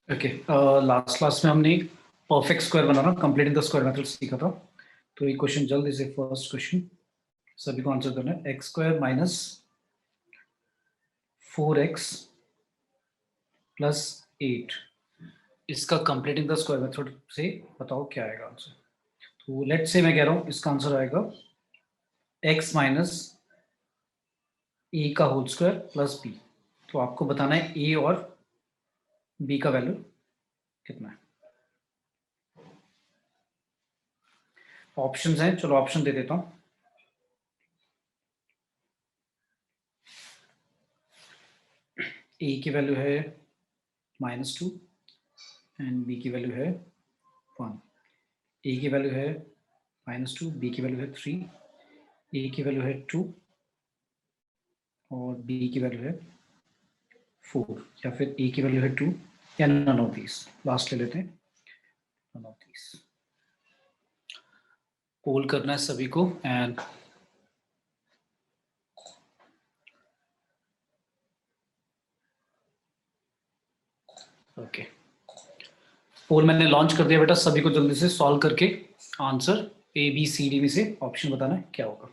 Okay, last class में हमने perfect square banana completing the square method सीखा था। तो ये क्वेश्चन जल्दी से फर्स्ट क्वेश्चन सभी को आंसर करना है। X square minus 4x plus 8, इसका कंप्लीटिंग द स्क्वायर मेथड से बताओ क्या आएगा आंसर। तो लेट से मैं कह रहा हूँ इसका आंसर आएगा x माइनस ए का होल स्क्वायर प्लस बी। तो आपको बताना है ए और बी का वैल्यू कितना है। ऑप्शंस हैं, चलो ऑप्शन दे देता हूँ। ए की वैल्यू है -2 एंड बी की वैल्यू है 1। ए की वैल्यू है -2, बी की वैल्यू है 3, ए की वैल्यू है 2 और बी की वैल्यू है 4, या फिर ए की वैल्यू है 2 या नन ऑफ दीज। लास्ट ले लेते हैं, नन ऑफ दीज। पोल करना है सभी को एंड ओके, पोल मैंने लॉन्च कर दिया बेटा। सभी को जल्दी से सॉल्व करके answer A B C D में से ऑप्शन बताना है क्या होगा।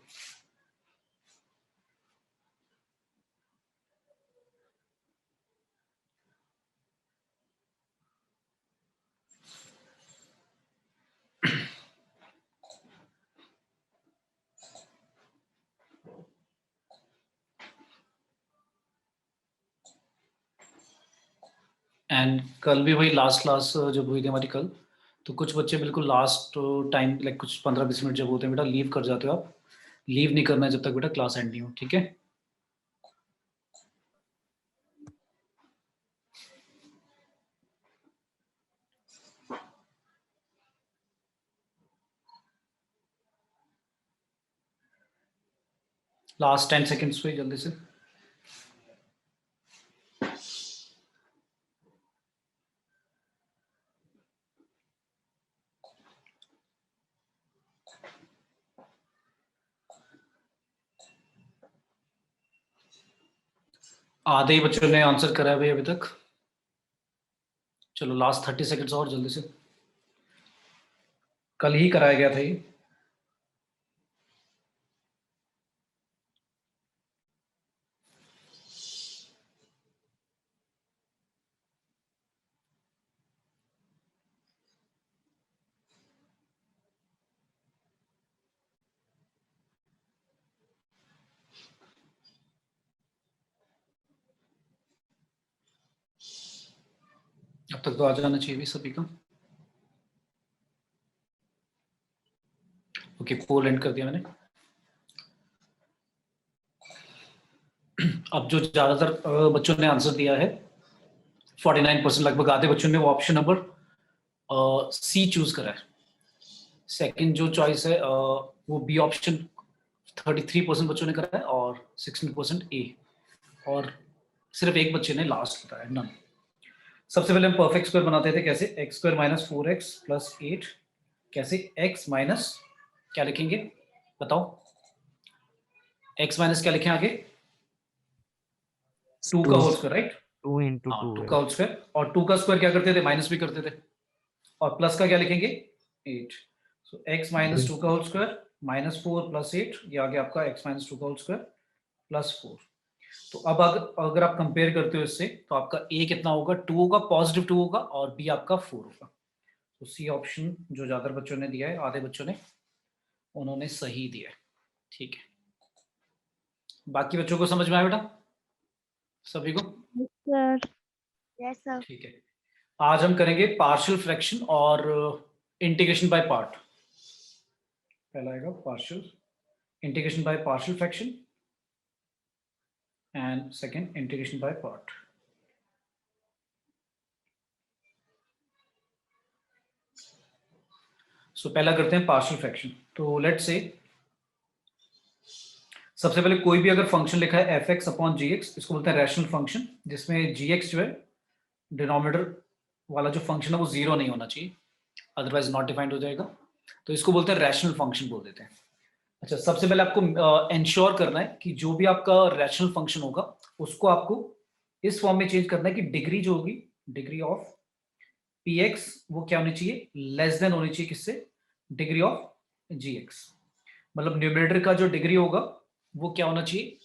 एंड कल भी वही लास्ट क्लास जब हुई थी हमारी कल, तो कुछ बच्चे बिल्कुल लास्ट टाइम लाइक कुछ 15-20 मिनट जब होते हैं बेटा लीव कर जाते हो आप। लीव नहीं करना है जब तक बेटा क्लास एंड नहीं हो, ठीक है। लास्ट 10 सेकेंड्स हुई, जल्दी से। आधे ही बच्चों ने आंसर करा है भाई अभी तक। चलो लास्ट 30 सेकेंड्स और जल्दी से, कल ही कराया गया था ये। अब तक तो आ जाना चाहिए भी सभी का। ओके, पोल एंड कर दिया मैंने। अब जो ज्यादातर बच्चों ने आंसर दिया है 49%, लगभग आधे बच्चों ने वो ऑप्शन नंबर सी चूज करा है। सेकंड जो चॉइस है वो बी ऑप्शन 33% बच्चों ने करा है और 16% ए, और सिर्फ एक बच्चे ने लास्ट बताया नन। सबसे पहले हम परफेक्ट स्क्वायर बनाते थे कैसे, x square minus 4x plus 8। कैसे x माइनस क्या लिखेंगे बताओ, x माइनस क्या लिखें आगे, 2 का होल स्क्वायर, राइट। 2 into हाँ 2 2 है। का होल स्क्वायर, और 2 का स्क्वायर क्या करते थे, माइनस भी करते थे, और प्लस का क्या लिखेंगे 8। सो x माइनस 2 का होल स्क्वायर माइनस 4 प्लस 8, ये आ गया आपका x माइनस 2 का होल स्क्वायर प्लस 4। तो अब अगर आप कंपेयर करते हो इससे तो आपका a कितना होगा, 2 होगा, पॉजिटिव 2 होगा, और b आपका 4 होगा। तो सी ऑप्शन जो ज्यादा बच्चों ने दिया है, आधे बच्चों ने, उन्होंने सही दिया है, ठीक है। बाकी बच्चों को समझ में आया बेटा सभी को? सर। Yes sir. ठीक है, आज हम करेंगे पार्शियल फ्रैक्शन और इंटीग्रेशन बाय पार्ट। पहला आएगा partial integration by partial fraction and second integration by part. So पहला करते हैं पार्शियल फ्रैक्शन। तो लेट्स से सबसे पहले कोई भी अगर फंक्शन लिखा है एफ एक्स अपॉन जी एक्स, इसको बोलते हैं रैशनल फंक्शन, जिसमें जी एक्स जो है डिनोमिनेटर वाला जो फंक्शन है वो जीरो नहीं होना चाहिए, अदरवाइज नॉट डिफाइंड हो जाएगा। तो इसको बोलते हैं रैशनल फंक्शन बोल देते हैं। अच्छा, सबसे पहले आपको इंश्योर करना है कि जो भी आपका रैशनल फंक्शन होगा उसको आपको इस फॉर्म में चेंज करना है कि डिग्री जो होगी, डिग्री ऑफ पी एक्स वो क्या होनी चाहिए, लेस देन होनी चाहिए किससे, डिग्री ऑफ जी एक्स। मतलब न्यूमरेटर का जो डिग्री होगा वो क्या होना चाहिए,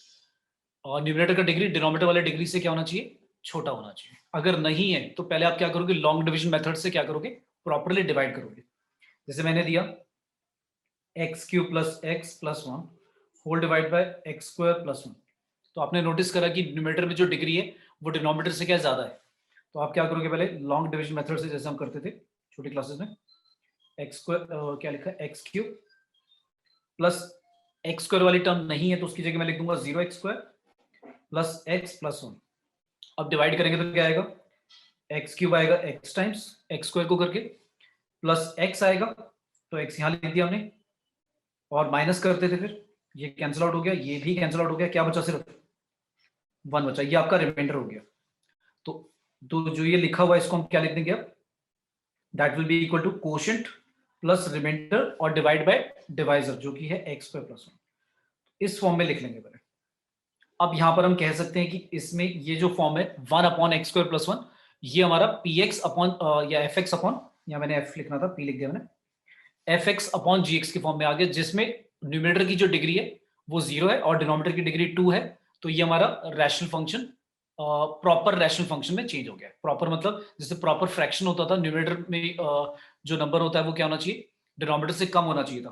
और न्यूमरेटर का डिग्री डिनोमिनेटर वाले डिग्री से क्या होना चाहिए, छोटा होना चाहिए। अगर नहीं है तो पहले आप क्या करोगे, लॉन्ग डिवीजन मेथड से क्या करोगे, प्रॉपरली डिवाइड करोगे। जैसे मैंने दिया x cube plus x plus one whole divide by x square plus one. तो आपने नोटिस करा कि न्यूमरेटर में जो डिग्री है वो डिनोमिनेटर से क्या ज्यादा है। तो आप क्या करोगे, पहले लॉन्ग डिवीजन मेथड से जैसे हम करते थे छोटी क्लासेस में, एक्स स्क्वायर क्या लिखा है, x cube plus x square वाली टर्म नहीं है तो उसकी जगह मैं लिख दूंगा 0x² plus x plus one. अब डिवाइड करेंगे तो क्या आएगा, एक्स क्यूब आएगा एक्स टाइम्स एक्स स्क्वायर को करके, प्लस एक्स आएगा तो एक्स यहां लिख दिया हमने, और माइनस करते थे, फिर ये कैंसिल आउट हो गया, ये भी कैंसिल आउट हो गया, क्या बचा, सिर्फ वन बचा, ये आपका रिमाइंडर हो गया। तो जो ये लिखा हुआ है इसको हम क्या लिख देंगे अब, that will be equal to quotient plus remainder और डिवाइड बाय डिवाइजर जो कि है एक्स स्क्वायर प्लस वन। इस फॉर्म में लिख लेंगे पहले। अब यहां पर हम कह सकते हैं कि इसमें ये जो फॉर्म है 1/x² + 1, ये हमारा पी एक्स अपॉन या एफ एक्स अपॉन, या मैंने एफ लिखना था, पी लिख दिया मैंने, एफ एक्स अपॉन जी एक्स की फॉर्म में आ गया, जिसमें न्यूमरेटर की जो डिग्री है वो 0 है और डिनोमिनेटर की डिग्री 2 है। तो ये हमारा rational function proper rational function में चेंज हो गया। प्रॉपर मतलब जैसे प्रॉपर फ्रैक्शन होता था न्यूमरेटर में, जो नंबर होता है वो क्या होना चाहिए, डिनोमिनेटर से कम होना चाहिए था,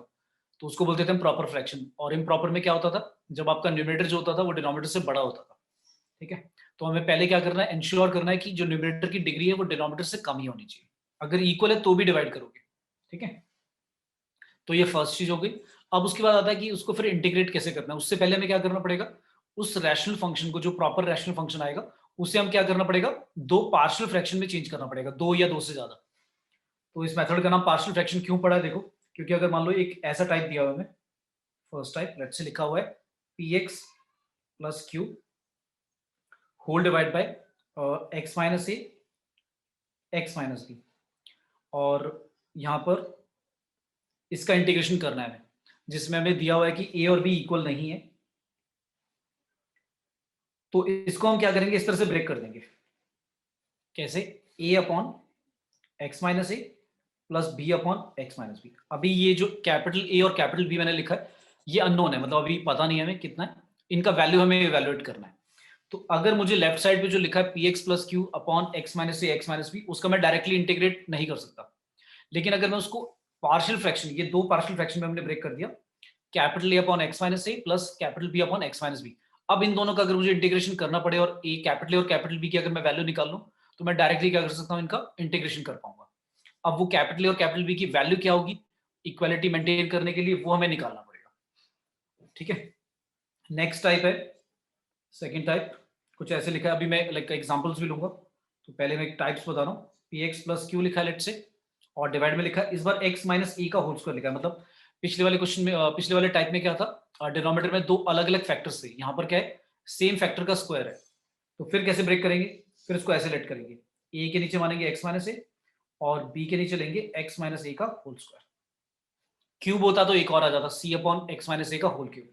तो उसको बोलते थे हम प्रॉपर फ्रैक्शन। और इम्प्रॉपर में क्या होता था, जब आपका न्यूमरेटर जो होता था वो डिनोमिनेटर से बड़ा होता था। ठीक है, तो हमें पहले क्या करना है, इंश्योर करना है कि जो न्यूमरेटर की डिग्री है वो डिनोमिनेटर से कम ही होनी चाहिए। अगर इक्वल है तो भी डिवाइड करोगे। ठीक है, तो ये फर्स्ट चीज हो गई। अब उसके बाद आता है कि उसको फिर इंटीग्रेट कैसे करना है। उससे पहले हमें क्या करना पड़ेगा, उस रैशनल फंक्शन को, जो प्रॉपर रैशनल फंक्शन आएगा उसे हम क्या करना पड़ेगा, दो पार्शियल फ्रैक्शन में चेंज करना पड़ेगा, दो या दो से ज्यादा। तो इस मेथड का नाम पार्शियल फ्रैक्शन क्यों पड़ा है, देखो, क्योंकि अगर मान लो एक ऐसा टाइप दिया हुआ है हमें, फर्स्ट टाइप लेट्स से लिखा हुआ है P x plus Q whole divide by x minus A x minus B, और यहां पर इसका इंटीग्रेशन करना है हमें, जिसमें हमें दिया हुआ है कि ए और बी इक्वल नहीं है। तो इसको हम क्या करेंगे, इस तरह से ब्रेक कर देंगे, कैसे, A upon x minus A plus B upon x minus B. अभी ये जो कैपिटल ए और कैपिटल बी मैंने लिखा है ये अननोन है, मतलब अभी पता नहीं है हमें कितना है, इनका वैल्यू हमें इवेलुएट करना है। तो अगर मुझे लेफ्ट साइड पे जो लिखा है P x plus Q upon x minus A x minus B, उसका मैं डायरेक्टली इंटीग्रेट नहीं कर सकता। लेकिन अगर मैं उसको पार्शियल फ्रैक्शन, ये दो पार्शियल फ्रैक्शन में हमने ब्रेक कर दिया, capital A upon x minus A plus capital B upon x minus B. अब इन दोनों का अगर मुझे इंटीग्रेशन करना पड़े और ए कैपिटल ए और कैपिटल बी की अगर मैं वैल्यू निकाल लूं, तो मैं डायरेक्टली क्या कर सकता हूं, इनका इंटीग्रेशन कर पाऊंगा। अब वो कैपिटल ए और कैपिटल बी की वैल्यू क्या होगी, इक्वालिटी मेंटेन करने के लिए वो हमें निकालना पड़ेगा। ठीक है, नेक्स्ट टाइप है सेकेंड टाइप, कुछ ऐसे लिखा है, अभी मैं लाइक एग्जांपल्स भी लूंगा। तो पहले मैं टाइप्स बता रहा हूँ, पी एक्स प्लस क्यू लिखा है लेट से, और डिवाइड में लिखा है इस बार एक्स माइनस ई का होल स्क्वायर लिखा है। मतलब पिछले वाले क्वेश्चन में, पिछले वाले टाइप में क्या था, डिनोमिनेटर में दो अलग अलग फैक्टर्स थे, यहाँ पर क्या है, सेम फैक्टर का स्क्वायर है। तो फिर कैसे ब्रेक करेंगे, फिर इसको ऐसे लेट करेंगे, ए के नीचे मानेंगे एक्स माइनस ए और बी के नीचे लेंगे एक्स माइनस ए का होल स्क्वायर। क्यूब होता तो एक और आ जाता, सी अपॉन एक्स माइनस ए का होल क्यूब।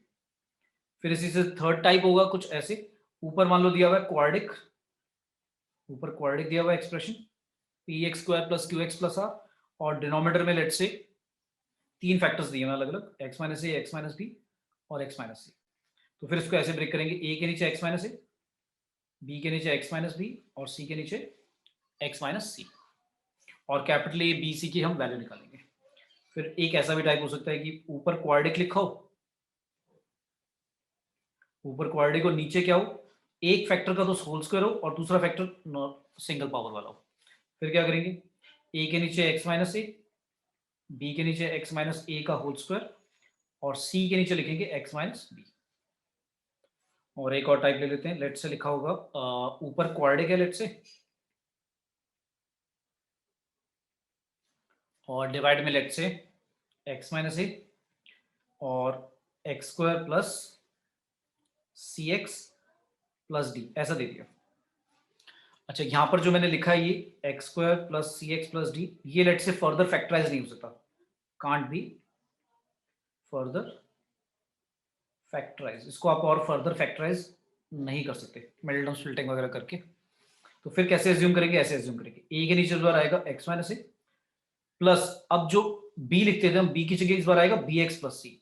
फिर इसी से थर्ड टाइप होगा कुछ ऐसे, ऊपर मान लो दिया हुआ है क्वाड्रिक, ऊपर क्वाड्रिक दिया हुआ है expression P x square plus Q x plus R, और डिनोमिनेटर में लेट से तीन फैक्टर्स दिए हैं अलग अलग, x minus A x minus B और एक्स माइनस सी। तो फिर इसको ऐसे ब्रेक करेंगे, ए के नीचे एक्स माइनस ए, बी के नीचे एक्स माइनस बी और सी के नीचे एक्स माइनस सी, और कैपिटल ए बी सी की हम वैल्यू निकालेंगे। फिर एक ऐसा भी टाइप हो सकता है कि ऊपर क्वाड्रिक लिखा हो, ऊपर क्वाड्रिक और नीचे क्या हो, एक फैक्टर का तो होल स्क्वायर हो और दूसरा फैक्टर सिंगल पावर वाला हो। फिर क्या करेंगे, ए के नीचे एक्स माइनस ए, बी के नीचे एक्स माइनस ए का होल स्क्वायर और सी के नीचे लिखेंगे एक्स माइनस बी। और एक और टाइप ले लेते हैं, लेट से लिखा होगा ऊपर क्वाड्रिक है लेट से, और डिवाइड में लेट से एक्स माइनस ए और एक्स स्क्वायर प्लस सी एक्स प्लस डी, ऐसा दे दिया। अच्छा, यहां पर जो मैंने लिखा है ये एक्स स्क्वायर प्लस सी एक्स प्लस डी, ये लेट से फर्दर फैक्टराइज नहीं हो सकता, कांट बी फर्दर फैक्टराइज, इसको आप और फर्दर फैक्टराइज नहीं कर सकते मिडल टर्म स्प्लिटिंग वगैरह करके। तो फिर कैसे एज्यूम करेंगे, ऐसे एज्यूम करेंगे, ए के नीचे इस बार आएगा x माइनस ए प्लस, अब जो b लिखते थे हम, b की जगह इस बार आएगा बी एक्स प्लस सी।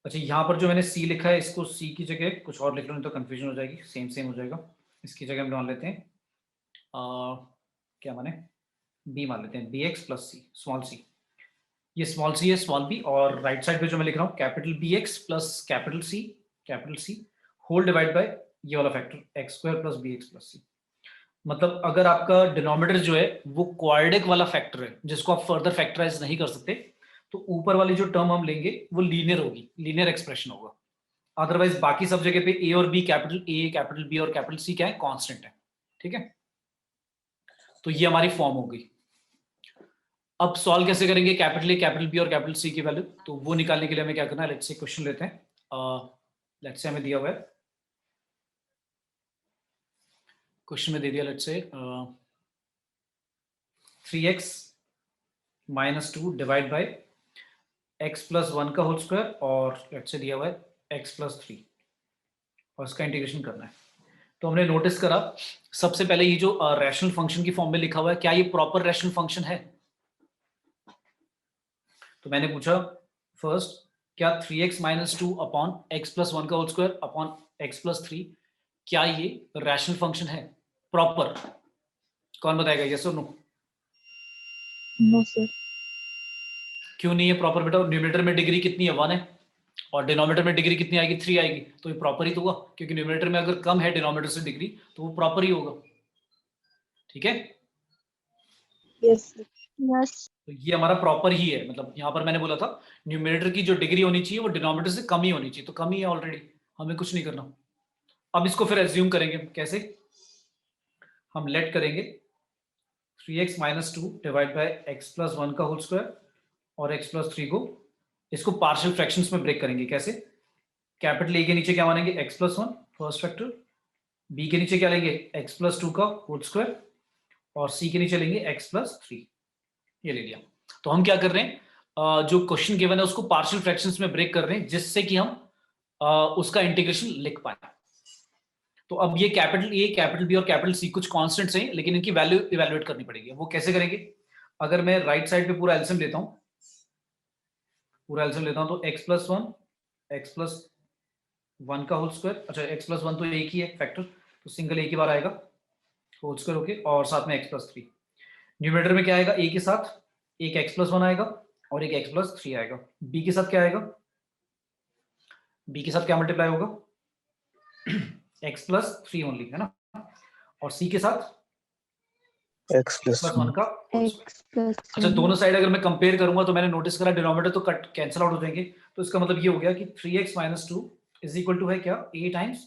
अच्छा यहां पर जो मैंने c लिखा है इसको c की जगह कुछ और लिख लो, नहीं तो कंफ्यूजन हो जाएगी, सेम सेम हो जाएगा। इसकी जगह हम मान लेते हैं क्या माने, b मान लेते हैं, B X plus C, small C, ये स्मॉल सी है, स्मॉल बी, और राइट साइड पे जो मैं लिख रहा हूँ capital B X plus capital C whole divide by ये वाला factor X square plus B X plus C. मतलब अगर आपका डिनोमिनेटर जो है वो क्वाड्रेटिक वाला फैक्टर है जिसको आप फर्दर फैक्टराइज नहीं कर सकते, तो ऊपर वाली जो टर्म हम लेंगे वो लीनियर होगी, लीनियर एक्सप्रेशन होगा। अदरवाइज बाकी सब जगह पे ए और B, capital A capital B और कैपिटल सी क्या है, कांस्टेंट है। ठीक है, तो ये हमारी फॉर्म होगी। अब सॉल्व कैसे करेंगे कैपिटल ए कैपिटल बी और कैपिटल सी की वैल्यू, तो वो निकालने के लिए हमें क्या करना है, लेट्स से क्वेश्चन लेते हैं। लेट्स से हमें दिया हुआ है, क्वेश्चन में दे दिया let's say 3x minus 2 divide by x plus 1 का होल स्क्वायर, और लेट्स से दिया हुआ है x प्लस 3, और इसका इंटीग्रेशन करना है। तो हमने नोटिस करा सबसे पहले ये जो रैशनल फंक्शन की फॉर्म में लिखा हुआ है, क्या ये प्रॉपर रैशनल फंक्शन है? तो मैंने पूछा फर्स्ट, क्या 3x minus 2 upon x plus 1 का whole square upon x plus 3, क्या ये रैशनल फंक्शन है प्रॉपर? कौन बताएगा यस और नो? No sir. क्यों नहीं है प्रॉपर बेटा? न्यूमरेटर में डिग्री कितनी है, 1 है, और डिनोमिनेटर में डिग्री कितनी आएगी, 3 आएगी, तो ये प्रॉपर ही तो हुआ, क्योंकि न्यूमरेटर में अगर कम है डिनोमिनेटर से डिग्री तो वो प्रॉपर ही होगा। ठीक है, यस यस। तो ये हमारा प्रॉपर ही है। मतलब यहाँ पर मैंने बोला था न्यूमरेटर की जो डिग्री होनी चाहिए वो डिनोमिनेटर से कम ही होनी चाहिए, तो कम ही है ऑलरेडी, हमें कुछ नहीं करना। अब इसको फिर एज्यूम करेंगे कैसे, हम लेट करेंगे 3x minus 2 divide by x plus 1 का होल स्क्वायर और x प्लस 3 को, इसको पार्शियल फ्रैक्शंस में ब्रेक करेंगे। कैसे? कैपिटल ए के नीचे क्या मानेंगे, x plus 1 first factor, b के नीचे क्या लेंगे, x प्लस 2 का होल स्क्वायर, और c के नीचे लेंगे x प्लस 3, ये ले लिया। तो हम क्या कर रहे हैं, जो क्वेश्चन गिवन है उसको पार्शियल फ्रैक्शंस में ब्रेक कर रहे हैं, जिससे कि हम उसका इंटीग्रेशन लिख पाए। तो अब ये कैपिटल ए कैपिटल बी और कैपिटल सी कुछ कांस्टेंट्स हैं, लेकिन इनकी वैल्यू इवैल्यूएट करनी पड़ेगी। वो कैसे करेंगे, अगर मैं राइट साइड पे पूरा एलसीएम लेता हूं, तो x प्लस 1 का होल स्क्वायर, अच्छा x प्लस 1 तो एक ही है फैक्टर, तो सिंगल एक ही बार आएगा होल स्क्वायर होके, और साथ में x प्लस 3। न्यूमरेटर में क्या आएगा, a के साथ एक x प्लस 1 आएगा और एक x प्लस 3 आएगा। b के साथ क्या आएगा, b के साथ क्या मल्टीप्लाई होगा, x प्लस 3 ओनली, है ना, और c के साथ x प्लस प्लस 1 का होल स्क्वायर। X plus. अच्छा दोनों साइड अगर मैं कंपेयर करूंगा तो मैंने नोटिस करा डिनोमिनेटर तो कट कैंसिल आउट हो जाएंगे, तो इसका मतलब ये हो गया कि 3x minus 2 is equal to है क्या, a times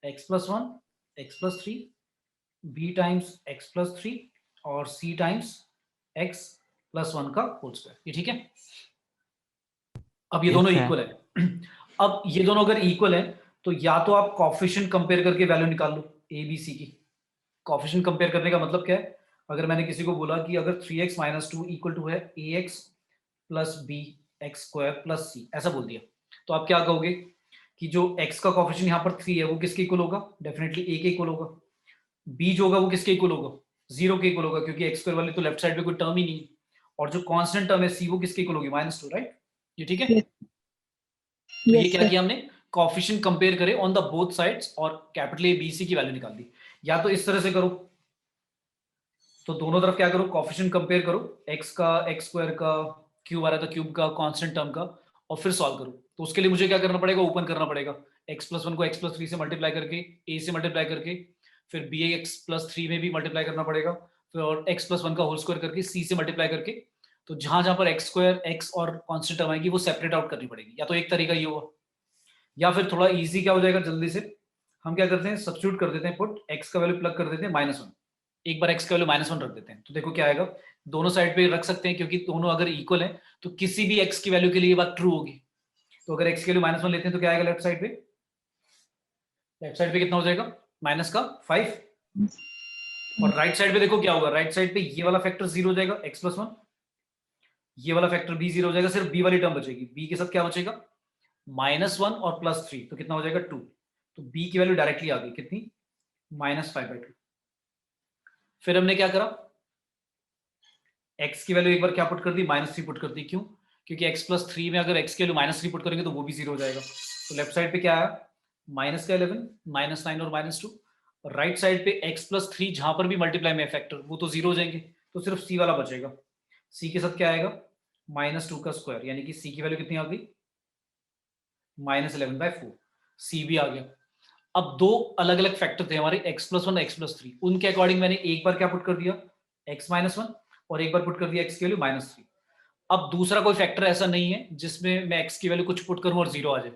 x plus 1 x plus 3, b times x plus 3 और c टाइम्स x प्लस 1 का होल स्क्वायर। ये ठीक है? अब ये दोनों इक्वल है। अब ये दोनों अगर इक्वल है तो या तो आप कोएफिशिएंट कंपेयर करके वैल्यू निकाल लो a b c की। कोएफिशिएंट कंपेयर करने का मतलब क्या है, अगर मैंने किसी को बोला कि अगर 3x माइनस 2 इक्वल टू है ax plus B X square plus C, ऐसा बोल दिया, तो आप क्या कहोगे कि जो x का कोएफिशिएंट यहाँ पर 3 है वो किसके इक्वल होगा, डेफिनेटली a के इक्वल होगा। b जो होगा वो किसके इक्वल होगा, 0 के इक्वल होगा, क्योंकि x स्क्वायर वाली तो लेफ्ट साइड पे कोई टर्म ही नहीं है, और जो कांस्टेंट टर्म है c वो किसके इक्वल होगी, -2, राइट? ये ठीक है? तो ये क्या किया हमने, कोएफिशिएंट कंपेयर करे ऑन द बोथ साइड्स और कैपिटल ए बी सी की वैल्यू निकाल दी। या तो इस तरह से करो, तो दोनों तरफ क्या करो, कोएफिशिएंट कंपेयर करो, x का x स्क्वायर का, क्यूब आ रहा था क्यूब का, कांस्टेंट टर्म का, और फिर सॉल्व करो। तो उसके लिए मुझे क्या करना पड़ेगा, ओपन करना पड़ेगा, x प्लस 1 को x प्लस 3 से मल्टीप्लाई करके, a से मल्टीप्लाई करके, फिर b x प्लस 3 में भी मल्टीप्लाई करना पड़ेगा, फिर और x प्लस 1 का होल स्क्वायर करके c से मल्टीप्लाई करके, तो जहां जहां पर x स्क्वायर x और कांस्टेंट टर्म आएगी वो सेपरेट आउट करनी पड़ेगी। या तो एक तरीका ये होगा, या फिर थोड़ा इजी क्या हो जाएगा, जल्दी से हम क्या करते हैं, सब्स्टिट्यूट कर देते हैं, पुट x का वैल्यू प्लग कर देते हैं -1, एक बार x का वैल्यू -1 रख देते हैं, तो देखो क्या आएगा। दोनों साइड पे रख सकते हैं क्योंकि दोनों अगर इक्वल है तो किसी भी x की वैल्यू के लिए ये बात ट्रू होगी। तो अगर x की वैल्यू -1 लेते हैं तो क्या आएगा लेफ्ट साइड पे, कितना हो जाएगा, -5, और राइट साइड पे देखो क्या होगा, राइट साइड पे ये वाला फैक्टर 0 हो जाएगा x प्लस 1, ये वाला फैक्टर भी 0 हो जाएगा, सिर्फ b वाली टर्म बचेगी। b के साथ क्या बचेगा, -1 और +3, तो कितना हो जाएगा 2। तो b की वैल्यू डायरेक्टली आ गई कितनी, -5/2। फिर हमने क्या करा, x की वैल्यू एक बार क्या पुट कर दी, -3 पुट कर दी। क्यों? क्योंकि x + 3 में अगर x की वैल्यू -3 पुट करेंगे तो वो भी 0 हो जाएगा। तो लेफ्ट साइड पे क्या आया, -11, -9 और -2। राइट साइड पे x + 3 जहां पर भी मल्टीप्लाई में फैक्टर वो तो 0 हो जाएंगे, तो सिर्फ c वाला बचेगा। c के साथ क्या आएगा, -2 का स्क्वायर, यानी कि c की वैल्यू कितनी आ गई, -11/4। c भी आ गया। अब दो अलग अलग फैक्टर थे हमारे, x + 1 x + 3, उनके अकॉर्डिंग मैंने एक बार क्या पुट कर दिया, x - 1 और एक बार पुट कर दिया x की वैल्यू -3। अब दूसरा कोई फैक्टर ऐसा नहीं है जिसमें मैं x की वैल्यू कुछ पुट करूं और 0 आ जाए,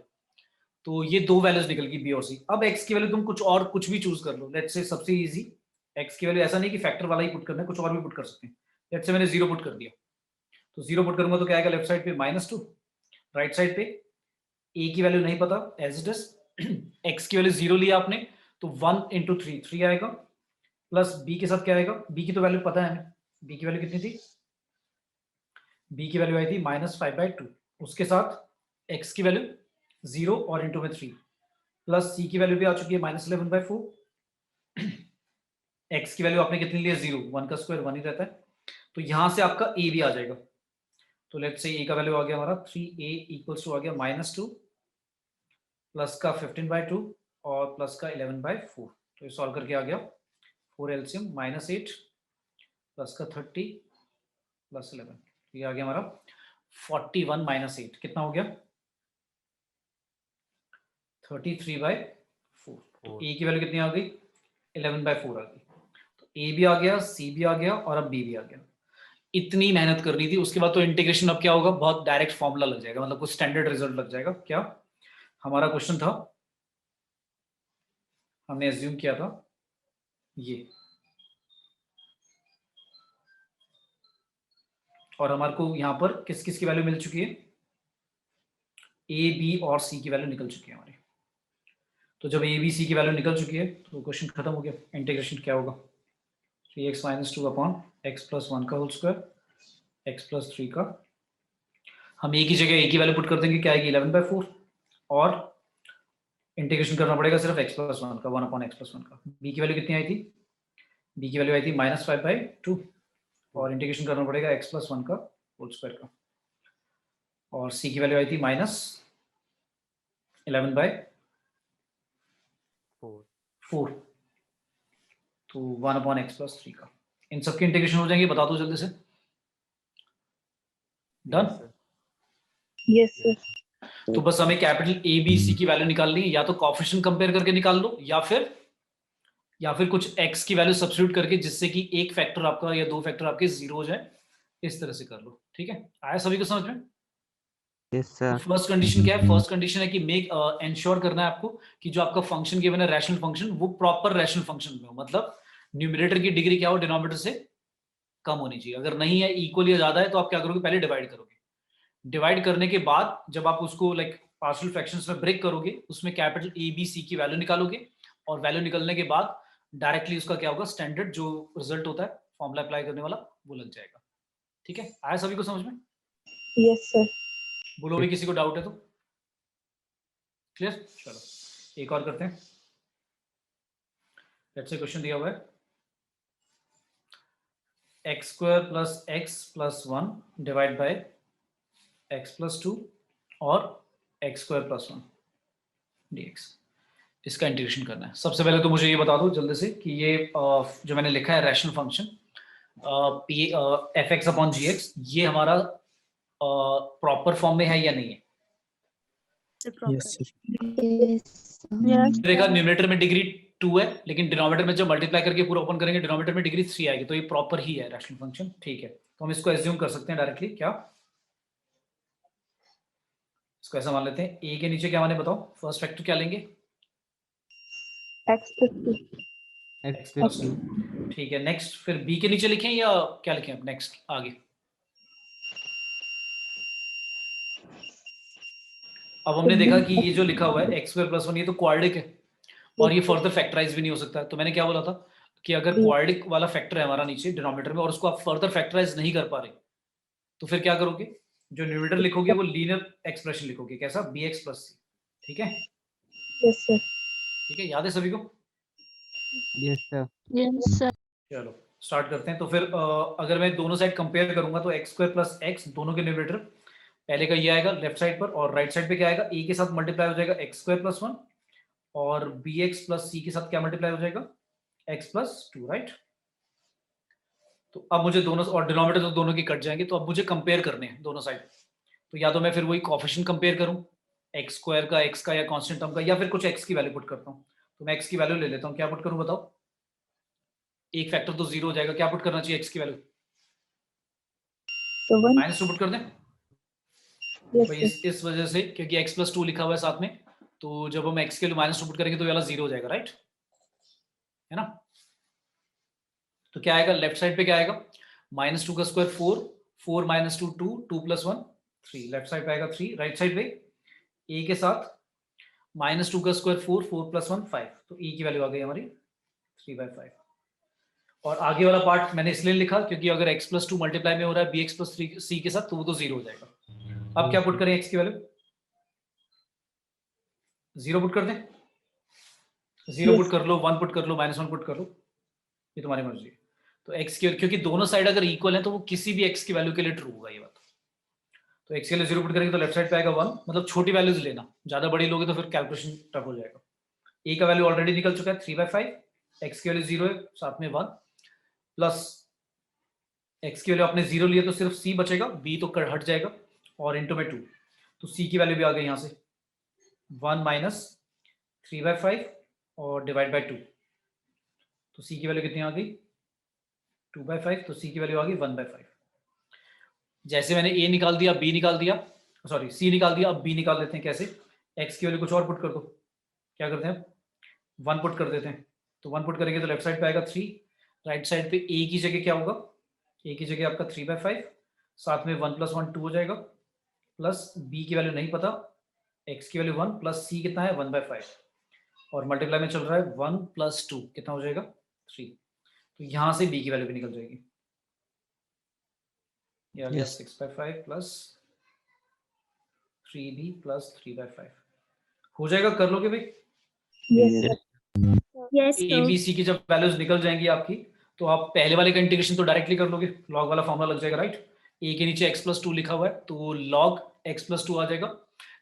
तो ये दो वैल्यूज निकल गई b और c। अब x की वैल्यू तुम कुछ और कुछ भी चूज कर लो, लेट्स से सबसे इजी x की वैल्यू ऐसा नहीं कि फैक्टर वाला ही पुट करना है, कुछ और भी पुट कर सकते हैं। लेट्स से मैंने 0 पुट कर दिया, तो 0 पुट करूंगा तो क्या आएगा, लेफ्ट साइड पे -2, राइट साइड पे a की वैल्यू नहीं पता एज इट इज, x की वैल्यू 0 लिया आपने तो 1 × 3 3 आएगा, प्लस b के साथ क्या आएगा, b की तो वैल्यू पता है हमें, b की वैल्यू कितनी थी, b की वैल्यू आई थी -5/2। उसके साथ x की वैल्यू 0 और इंटू में 3, प्लस c की वैल्यू भी आ चुकी है -11/4। x की वैल्यू आपने कितनी ली है, 0, 1 का स्क्वायर 1 ही रहता है, तो यहां से आपका a भी आ जाएगा। तो लेट्स से a का वैल्यू आ गया हमारा 3a इक्वल्स टू आ गया -2 प्लस का 15/2 और प्लस का 11/4। तो ये सॉल्व करके आ गया 4 एलसीएम -8 प्लस का 30 प्लस 11, ये आ गया हमारा 41 - 8 कितना हो गया, 33/4। तो a की वैल्यू कितनी आ गई, 11/4 आ गई। तो a भी आ गया, c भी आ गया और अब b भी आ गया। इतनी मेहनत करनी थी, उसके बाद तो इंटीग्रेशन अब क्या होगा, बहुत डायरेक्ट फॉर्मूला लग जाएगा, मतलब कुछ स्टैंडर्ड रिजल्ट लग जाएगा। क्या हमारा क्वेश्चन था, हमने एज्यूम किया था ये, और हमारे को यहाँ पर किस किस की वैल्यू मिल चुकी है, ए बी और सी की वैल्यू निकल चुकी है हमारी। तो जब ए बी सी की वैल्यू निकल चुकी है तो क्वेश्चन खत्म हो गया। इंटीग्रेशन क्या होगा, 3x - 2 अपॉन x + 1 का होल स्क्वायर x + 3 का, हम ए की जगह ए की वैल्यू पुट कर देंगे, क्या आएगी 11/4, और इंटीग्रेशन करना पड़ेगा सिर्फ x + 1 का, 1 अपॉन x + 1 का। b की वैल्यू कितनी आई थी, b की वैल्यू आई थी -5/2 और इंटीग्रेशन करना पड़ेगा x + 1 का होल स्क्वायर का, और c की वैल्यू आई थी -11/4, तो 1 अपॉन x + 3 का। इन सबके इंटीग्रेशन हो जाएंगे, बता दो जल्दी से। डन। Yes, sir. तो बस हमें कैपिटल ए बी सी की वैल्यू निकालनी है, या तो कोएफिशिएंट कंपेयर करके निकाल लो, या फिर कुछ x की वैल्यू सब्स्टिट्यूट करके, जिससे कि एक फैक्टर आपका या दो फैक्टर आपके 0 हो जाए, इस तरह से कर लो। ठीक है, आया सभी को समझ में? Yes sir. फर्स्ट कंडीशन क्या है, फर्स्ट कंडीशन है कि मेक एंश्योर करना है आपको कि जो आपका फंक्शन गिवन है रैशनल फंक्शन, वो प्रॉपर रैशनल फंक्शन में हो, मतलब न्यूमरेटर की डिग्री क्या हो, डिनोमिनेटर से कम होनी चाहिए। अगर नहीं है, इक्वल या ज्यादा है, तो आप क्या करोगे, पहले डिवाइड करोगे। डिवाइड करने के बाद जब आप उसको लाइक पार्शियल फ्रैक्शंस में ब्रेक करोगे, उसमें कैपिटल ए बी सी की वैल्यू निकालोगे, और वैल्यू निकलने के बाद डायरेक्टली उसका क्या होगा, स्टैंडर्ड जो रिजल्ट होता है फॉर्मूला अप्लाई करने वाला, वो लग जाएगा। ठीक है, आया सभी को समझ में? Yes, sir. बोलो भी किसी को डाउट है तो। क्लियर? चलो एक और करते हैं। लेट्स से क्वेश्चन दिया हुआ है x² + x + 1 divide by x + 2 और x² + 1 dx। इसका इंटीग्रेशन करना है। सबसे पहले तो मुझे ये बता दो जल्दी से कि ये जो मैंने लिखा है रैशनल फंक्शन f(x/gx), ये हमारा प्रॉपर फॉर्म में है या नहीं है? Yes, sir. Yes. Yes. देखा, न्यूमरेटर में डिग्री 2 है, लेकिन डिनोमिनेटर में जब मल्टीप्लाई करके पूरा ओपन करेंगे, डिनोमिनेटर में डिग्री 3 आएगी, तो ये प्रॉपर ही है रैशनल फंक्शन। ठीक है, तो हम इसको एज्यूम कर सकते हैं डायरेक्टली। क्या इसको ऐसा मान लेते हैं, ए के नीचे क्या माने बताओ, फर्स्ट फैक्टर क्या लेंगे, X + 2. x + 2। ठीक है, नेक्स्ट फिर बी के नीचे लिखें या क्या लिखें अब नेक्स्ट आगे? अब हमने देखा कि ये जो लिखा हुआ है x² + 1, ये तो क्वाड्रिक है और ये फर्दर फैक्टराइज भी नहीं हो सकता। तो मैंने क्या बोला था कि अगर क्वाड्रिक वाला फैक्टर है हमारा नीचे डिनोमिनेटर में और उसको आप फर्दर फैक्टराइज नहीं कर पा रहे, तो फिर क्या करोगे, जो न्यूमरेटर लिखोगे वो लीनियर एक्सप्रेशन लिखोगे, कैसा, bx + c। ठीक है, Yes, sir. ठीक है, याद है सभी को? Yes, sir. Yes, sir. चलो स्टार्ट करते हैं। तो फिर अगर मैं दोनों साइड कंपेयर करूंगा तो एक्स स्क्वायर प्लस एक्स दोनों के न्यूमरेटर पहले का ये आएगा लेफ्ट साइड पर, और राइट साइड पे क्या आएगा, ए के साथ मल्टीप्लाई हो जाएगा एक्स स्क्वायर प्लस 1, और बी एक्स प्लस सी के साथ क्या मल्टीप्लाई हो जाएगा, एक्स प्लस 2, राइट। तो अब मुझे दोनों, और डिनोमिनेटर तो दोनों की कट जाएंगे, तो अब मुझे कंपेयर करने हैं दोनों साइड। तो या तो मैं फिर वही कोएफिशिएंट कंपेयर करूं, एक्स स्क्वायर का, एक्स का, या कांस्टेंट टर्म का, या फिर कुछ एक्स की वैल्यू पुट करता हूं। तो मैं एक्स की वैल्यू ले लेता हूं, क्या पुट करूं बताओ? एक फैक्टर तो जीरो हो जाएगा, क्या पुट करना चाहिए एक्स की वैल्यू? So 1. -2 पुट कर दें। Yes, भाई sir. इस वजह से, क्योंकि x प्लस 2 लिखा हुआ है साथ में, तो जब हम x के लिए -2 पुट करेंगे तो ये वाला 0 हो जाएगा, राइट, है ना। तो क्या आएगा लेफ्ट साइड पे, क्या आएगा, -2 का स्क्वायर 4, 4 - 2 2, 2 + 1 3, लेफ्ट साइड पे आएगा 3, राइट साइड पे a के साथ -2 का स्क्वायर 4, 4 + 1 5, तो a की वैल्यू आ गई हमारी 3/5। और आगे वाला पार्ट मैंने इसलिए लिखा क्योंकि अगर x + 2 मल्टीप्लाई में हो रहा है bx + 3c के साथ, तो वो तो 0 हो जाएगा। अब क्या पुट करें x की वैल्यू? 0 पुट कर दें, 0 पुट कर लो, 1 पुट कर लो, -1 पुट कर लो, ये तुम्हारी मर्जी है। तो x की, क्योंकि दोनों साइड अगर इक्वल है तो वो किसी भी x की वैल्यू के लिए ट्रू होगा ये बात। तो x के लिए 0 पुट करेंगे तो लेफ्ट साइड पे आएगा 1, मतलब छोटी वैल्यूज लेना, ज्यादा बड़ी लोगे तो फिर कैलकुलेशन टफ हो जाएगा। a का वैल्यू ऑलरेडी निकल चुका है 3/5, x की वैल्यू 0 है, साथ में 1 प्लस x की वैल्यू आपने 0 लिया तो सिर्फ c बचेगा, b तो हट जाएगा, और इंटू में 2, तो c की वैल्यू भी आ गई यहाँ से 1 - 3/5 और डिवाइड बाय 2, तो c की वैल्यू कितनी आ गई 2/5, तो c की वैल्यू आ गई 1/5। जैसे मैंने a निकाल दिया, b निकाल दिया, सॉरी c निकाल दिया, अब b निकाल देते हैं। कैसे? x की वैल्यू कुछ और पुट कर दो, क्या करते हैं, 1 पुट कर देते हैं। तो 1 पुट करेंगे तो लेफ्ट साइड पे आएगा 3, राइट साइड पे a की जगह क्या होगा, a की जगह आपका 3/5, साथ में 1 + 1 2 हो जाएगा, प्लस b की वैल्यू नहीं पता, x की वैल्यू 1 प्लस c कितना है 1/5, और मल्टीप्लाई में चल रहा है 1 + 2 कितना हो जाएगा 3, तो यहां से b की वैल्यू भी निकल जाएगी, ये आ गया 6/5 प्लस 3b प्लस 3/5 हो जाएगा। कर लोगे भाई? Yes, sir. Yes, ए sir. बी सी की जब वैल्यूज निकल जाएंगी आपकी, तो आप पहले वाले का इंटीग्रेशन तो डायरेक्टली कर लोगे, लॉग वाला फॉर्मूला लग जाएगा, राइट। ए के नीचे x + 2 लिखा हुआ है तो लॉग x + 2 आ जाएगा,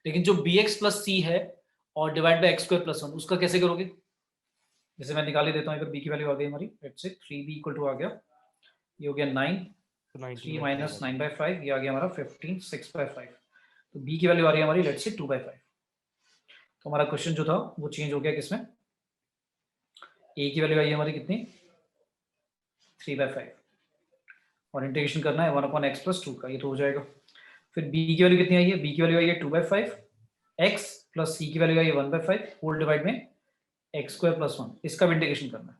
लेकिन जो bx + c है और डिवाइड बाय x² + 1 उसका कैसे करोगे? जैसे मैं निकाल ही देता हूँ, b की वैल्यू आ गई हमारी, लेट्स से 3b = आ गया, ये हो गया 9, 3 - 9/5, ये आ गया हमारा 15, 6/5, तो b की वैल्यू आ रही है हमारी लेट्स से 2/5। तो हमारा क्वेश्चन जो था वो चेंज हो गया किसमें, a की वैल्यू आई है हमारी कितनी 3/5, और इंटीग्रेशन करना है 1/x + 2 का, ये तो हो जाएगा। फिर b की वैल्यू कितनी आई है, b की वैल्यू आई है 2/5, x प्लस c की वैल्यू आई है 1/5 होल डिवाइड में x² + 1, इसका भी इंटीग्रेशन करना है।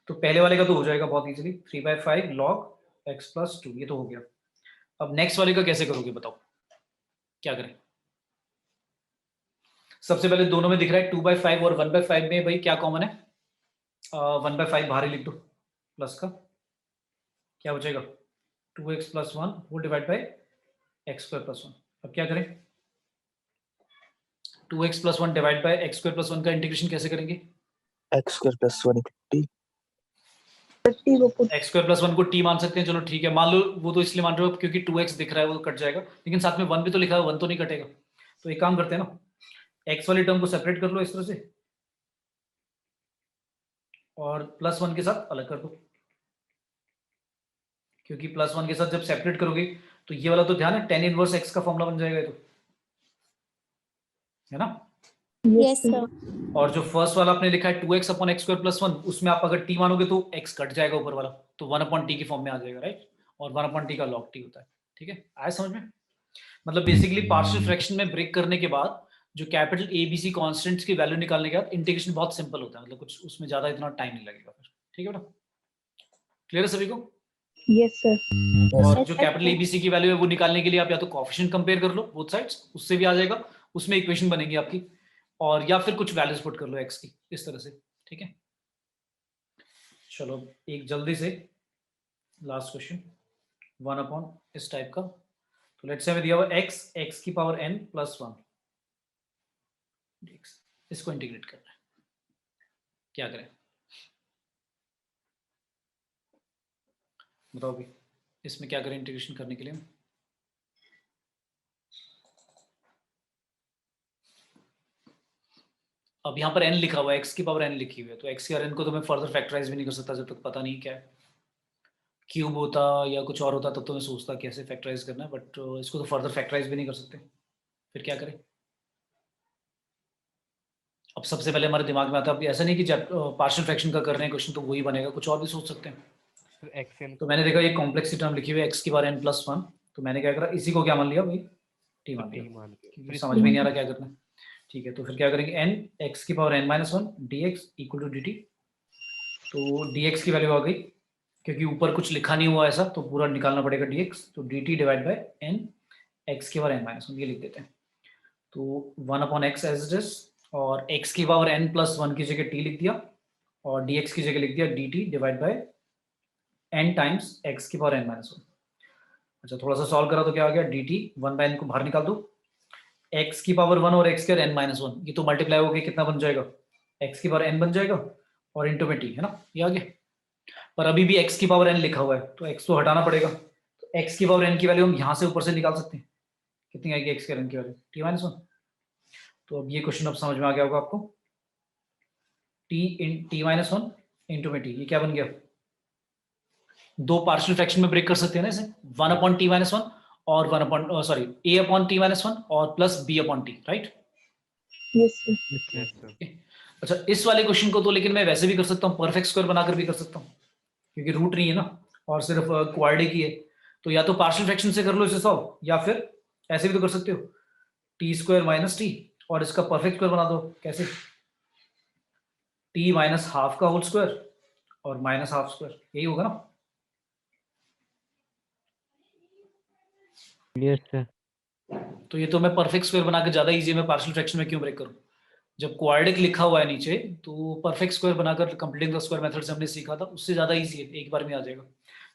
तो पहले वाले का तो हो जाएगा बहुत इजीली, 3/5 log x + 2, ये तो हो गया। अब नेक्स्ट वाले का कैसे करोगे बताओ, क्या करें? सबसे पहले दोनों में दिख रहा है 2/5 और 1/5 में भाई क्या कॉमन है, 1/5 बाहर ही लिख दो, प्लस का क्या बचेगा 2x + 1 whole divide bye x² + 1। अब क्या करें, 2x + 1 डिवाइड बाय x² + 1 का इंटीग्रेशन कैसे करेंगे? x² + 1 t x² + 1 को t मान सकते हैं, चलो ठीक है मान लो, वो तो इसलिए मान रहे हो क्योंकि 2x दिख रहा है वो कट जाएगा, लेकिन साथ में 1 भी तो लिखा है, 1 तो नहीं कटेगा। तो एक काम करते हैं ना, x वाली टर्म को सेपरेट कर लो इस तरह से, और +1 के साथ अलग कर दो, क्योंकि +1 के साथ जब सेपरेट करोगे तो ये वाला तो ध्यान है tan इनवर्स x का फॉर्मूला बन जाएगा, ये तो है ना। Yes, sir. और जो फर्स्ट वाला आपने लिखा है 2x/x² + 1, उसमें आप अगर t मानोगे तो x कट जाएगा ऊपर वाला, तो 1/t की फॉर्म में आ जाएगा, राइट, और 1/t का log t होता है। ठीक है, आया समझ में? मतलब बेसिकली पार्शियल फ्रैक्शन में ब्रेक करने के बाद जो capital A B C constants की वैल्यू निकालने के बाद इंटीग्रेशन बहुत सिंपल होता है, मतलब कुछ उसमें ज्यादा इतना टाइम नहीं लगेगा फिर। ठीक है बेटा, क्लियर है सभी को? Yes, sir. और जो कैपिटल ए बी सी की वैल्यू है वो निकालने के लिए आप या तो कोएफिशिएंट कंपेयर कर लो बोथ साइड्स, उससे भी आ जाएगा, उसमें इक्वेशन बनेगी आपकी, और या फिर कुछ वैल्यूज पुट कर लो एक्स की इस तरह से। ठीक है, चलो एक जल्दी से लास्ट क्वेश्चन 1/ इस टाइप का। तो लेट्स से हमें दिया हुआ x की पावर n + 1, इसको इंटीग्रेट करना है। क्या करें बताओ भी, इसमें क्या करें इंटीग्रेशन करने के लिए? अब यहाँ पर n लिखा हुआ है, x की पावर n लिखी हुई है, तो x की और n को तो मैं फर्दर फैक्टराइज भी नहीं कर सकता जब तक पता नहीं क्या है। क्यूब होता या कुछ और होता तब तो मैं सोचता कैसे फैक्टराइज करना है, बट इसको तो फर्दर फैक्टराइज भी नहीं कर सकते, फिर क्या करें? अब सबसे पहले हमारे दिमाग में आता है, अब ऐसा नहीं कि जब पार्शियल फ्रैक्शन का कर रहे हैं क्वेश्चन तो वही बनेगा, कुछ और भी सोच सकते हैं। तो मैंने देखा ये कॉम्प्लेक्स टर्म लिखी हुई है x की पावर n+1, तो मैंने क्या करा, इसी को क्या मान लिया भाई, t मान लिया, क्योंकि समझ में नहीं आ रहा क्या करना है। ठीक है, तो फिर क्या करेंगे, n x की power n-1 dx equal to dt। तो dx की वैल्यू आ गई, क्योंकि ऊपर कुछ लिखा नहीं हुआ ऐसा तो पूरा निकालना पड़ेगा dx, तो dt divide by n x की पावर n-1 ये लिख देते हैं। तो 1/x एज इट इज, और x की पावर n+1 की जगह t लिख दिया, और dx की जगह लिख दिया dt divide by n times x की पावर n-1। अच्छा, थोड़ा सा सॉल्व करा तो क्या आ गया, dt 1/n को बाहर निकाल दो, x की पावर 1 और x की पावर n-1 ये तो मल्टीप्लाई होकर कितना बन जाएगा, x की पावर n बन जाएगा और इंटू में t, है ना, ये आ गया। पर अभी भी x की पावर n लिखा हुआ है तो x तो हटाना पड़ेगा, तो x की पावर n की वैल्यू हम यहाँ से ऊपर से निकाल सकते हैं, कितनी आएगी x की n की वैल्यू, t-1। तो अब ये क्वेश्चन अब समझ में आ गया होगा आपको, t-1 इंटू में t, ये क्या बन गया, दो पार्शियल फ्रैक्शन में ब्रेक कर सकते हैं ना इसे, 1/t-1 और a/t-1 और plus b/t, right? Yes, sir. अच्छा, इस वाले क्वेश्चन को तो लेकिन मैं वैसे भी कर सकता हूँ, परफेक्ट स्क्वायर बनाकर भी कर सकता हूँ, क्योंकि रूट नहीं है ना और सिर्फ क्वाड्रेटिक ही है, तो या तो पार्शियल फ्रैक्शन से कर लो इसे सॉल्व, या फिर ऐसे भी तो कर सकते हो, t² माइनस टी और इसका परफेक्ट स्क्वायर बना दो, कैसे, t माइनस हाफ का होल स्क्वायर और माइनस हाफ स्क्वायर, यही होगा ना? Yes, sir. तो ये तो मैं परफेक्ट स्क्वायर बना के ज्यादा इजी है, मैं पार्शियल फ्रैक्शन में क्यों ब्रेक करूं, जब क्वाड्रेटिक लिखा हुआ है नीचे तो परफेक्ट स्क्वायर बनाकर कंप्लीटिंग द स्क्वायर मेथड से हमने सीखा था, उससे ज्यादा इजी है, एक बार में आ जाएगा।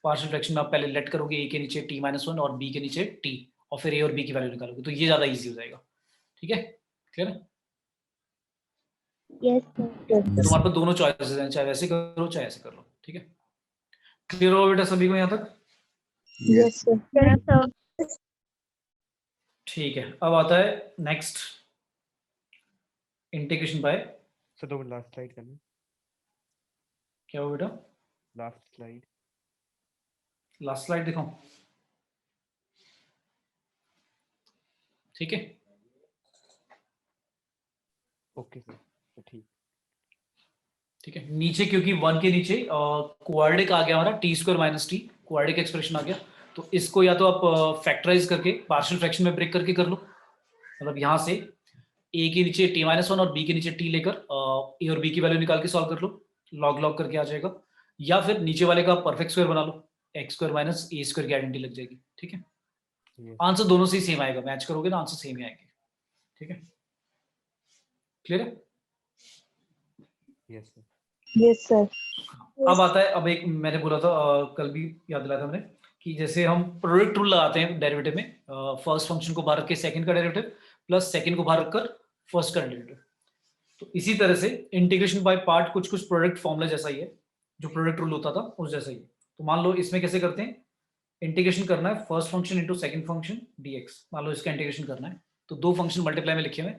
पार्शियल फ्रैक्शन में आप पहले लेट करोगे a के नीचे t-1 और b के नीचे t, और फिर a और b की वैल्यू निकालोगे, तो ये ज्यादा इजी हो जाएगा। ठीक है, क्लियर है? Yes, sir. तो तुम्हारे पास दोनों चॉइसेस हैं, चाहे वैसे करो चाहे ऐसे कर लो। ठीक है, क्लियर हो बेटा सभी को यहाँ तक? Yes, sir. Yes, sir. ठीक है, अब आता है नेक्स्ट इंटीग्रेशन बाय, सर दो मिनट लास्ट स्लाइड करना, क्या हो बेटा, लास्ट स्लाइड। लास्ट स्लाइड दिखाऊं? ठीक है, ओके सर, तो ठीक। ठीक है, नीचे क्योंकि 1 के नीचे क्वाड्रेटिक आ गया हमारा, t² minus T quadratic expression आ गया, तो इसको या तो आप फैक्टराइज करके पार्शियल फ्रैक्शन में ब्रेक करके कर लो, मतलब यहाँ से a के नीचे t-1 और b के नीचे t लेकर a और b की वैल्यू निकाल के सॉल्व कर लो, लॉग लॉग करके आ जाएगा, या फिर नीचे वाले का परफेक्ट स्क्वायर बना लो, x² माइनस a² की आइडेंटिटी लग जाएगी। ठीक है, आंसर दोनों से ही सेम आएगा, मैच करोगे ना आंसर सेम ही आएंगे। ठीक है, क्लियर है? Yes sir. Yes, sir. अब आता है, अब एक मैंने बोला था कल भी याद दिलाया था हमने, कि जैसे हम प्रोडक्ट रूल लगाते हैं डेरिवेटिव में, फर्स्ट फंक्शन को बाहर रख के सेकंड का डेरिवेटिव प्लस सेकंड को बाहर रखकर फर्स्ट का डेरिवेटिव, तो इसी तरह से इंटीग्रेशन बाय पार्ट कुछ कुछ प्रोडक्ट फॉर्मूला जैसा ही है, जो प्रोडक्ट रूल होता था उस जैसा ही है। तो मान लो इसमें कैसे करते हैं, इंटीग्रेशन करना है first function into second function dx, मान लो इसका इंटीग्रेशन करना है, तो दो फंक्शन मल्टीप्लाई में लिखे हुए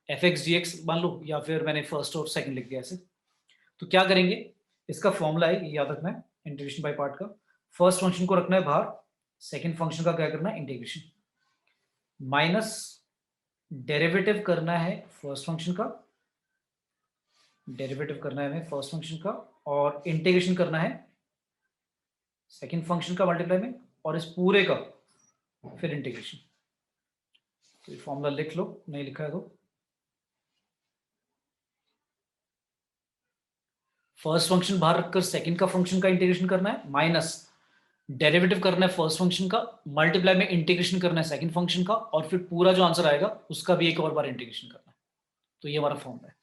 fx dx मान लो, या फिर मैंने फर्स्ट और सेकंड लिख दिया ऐसे। तो क्या करेंगे, इसका फॉर्मूला है, ये याद रखना है इंटीग्रेशन बाय पार्ट का, फर्स्ट फंक्शन को रखना है बाहर, सेकंड फंक्शन का क्या करना है, इंटीग्रेशन, माइनस डेरिवेटिव करना है फर्स्ट फंक्शन का, डेरिवेटिव करना है हमें फर्स्ट फंक्शन का, और इंटीग्रेशन करना है सेकंड फंक्शन का मल्टीप्लाई में, और इस पूरे का फिर इंटीग्रेशन। तो ये फॉर्मूला लिख लो, नहीं लिखा है तो, फर्स्ट फंक्शन बाहर रखकर सेकंड का फंक्शन का इंटीग्रेशन करना है, माइनस डेरिवेटिव करना है फर्स्ट फंक्शन का, मल्टीप्लाई में इंटीग्रेशन करना है सेकंड फंक्शन का, और फिर पूरा जो आंसर आएगा उसका भी एक और बार इंटीग्रेशन करना है। तो ये हमारा फॉर्मूला है।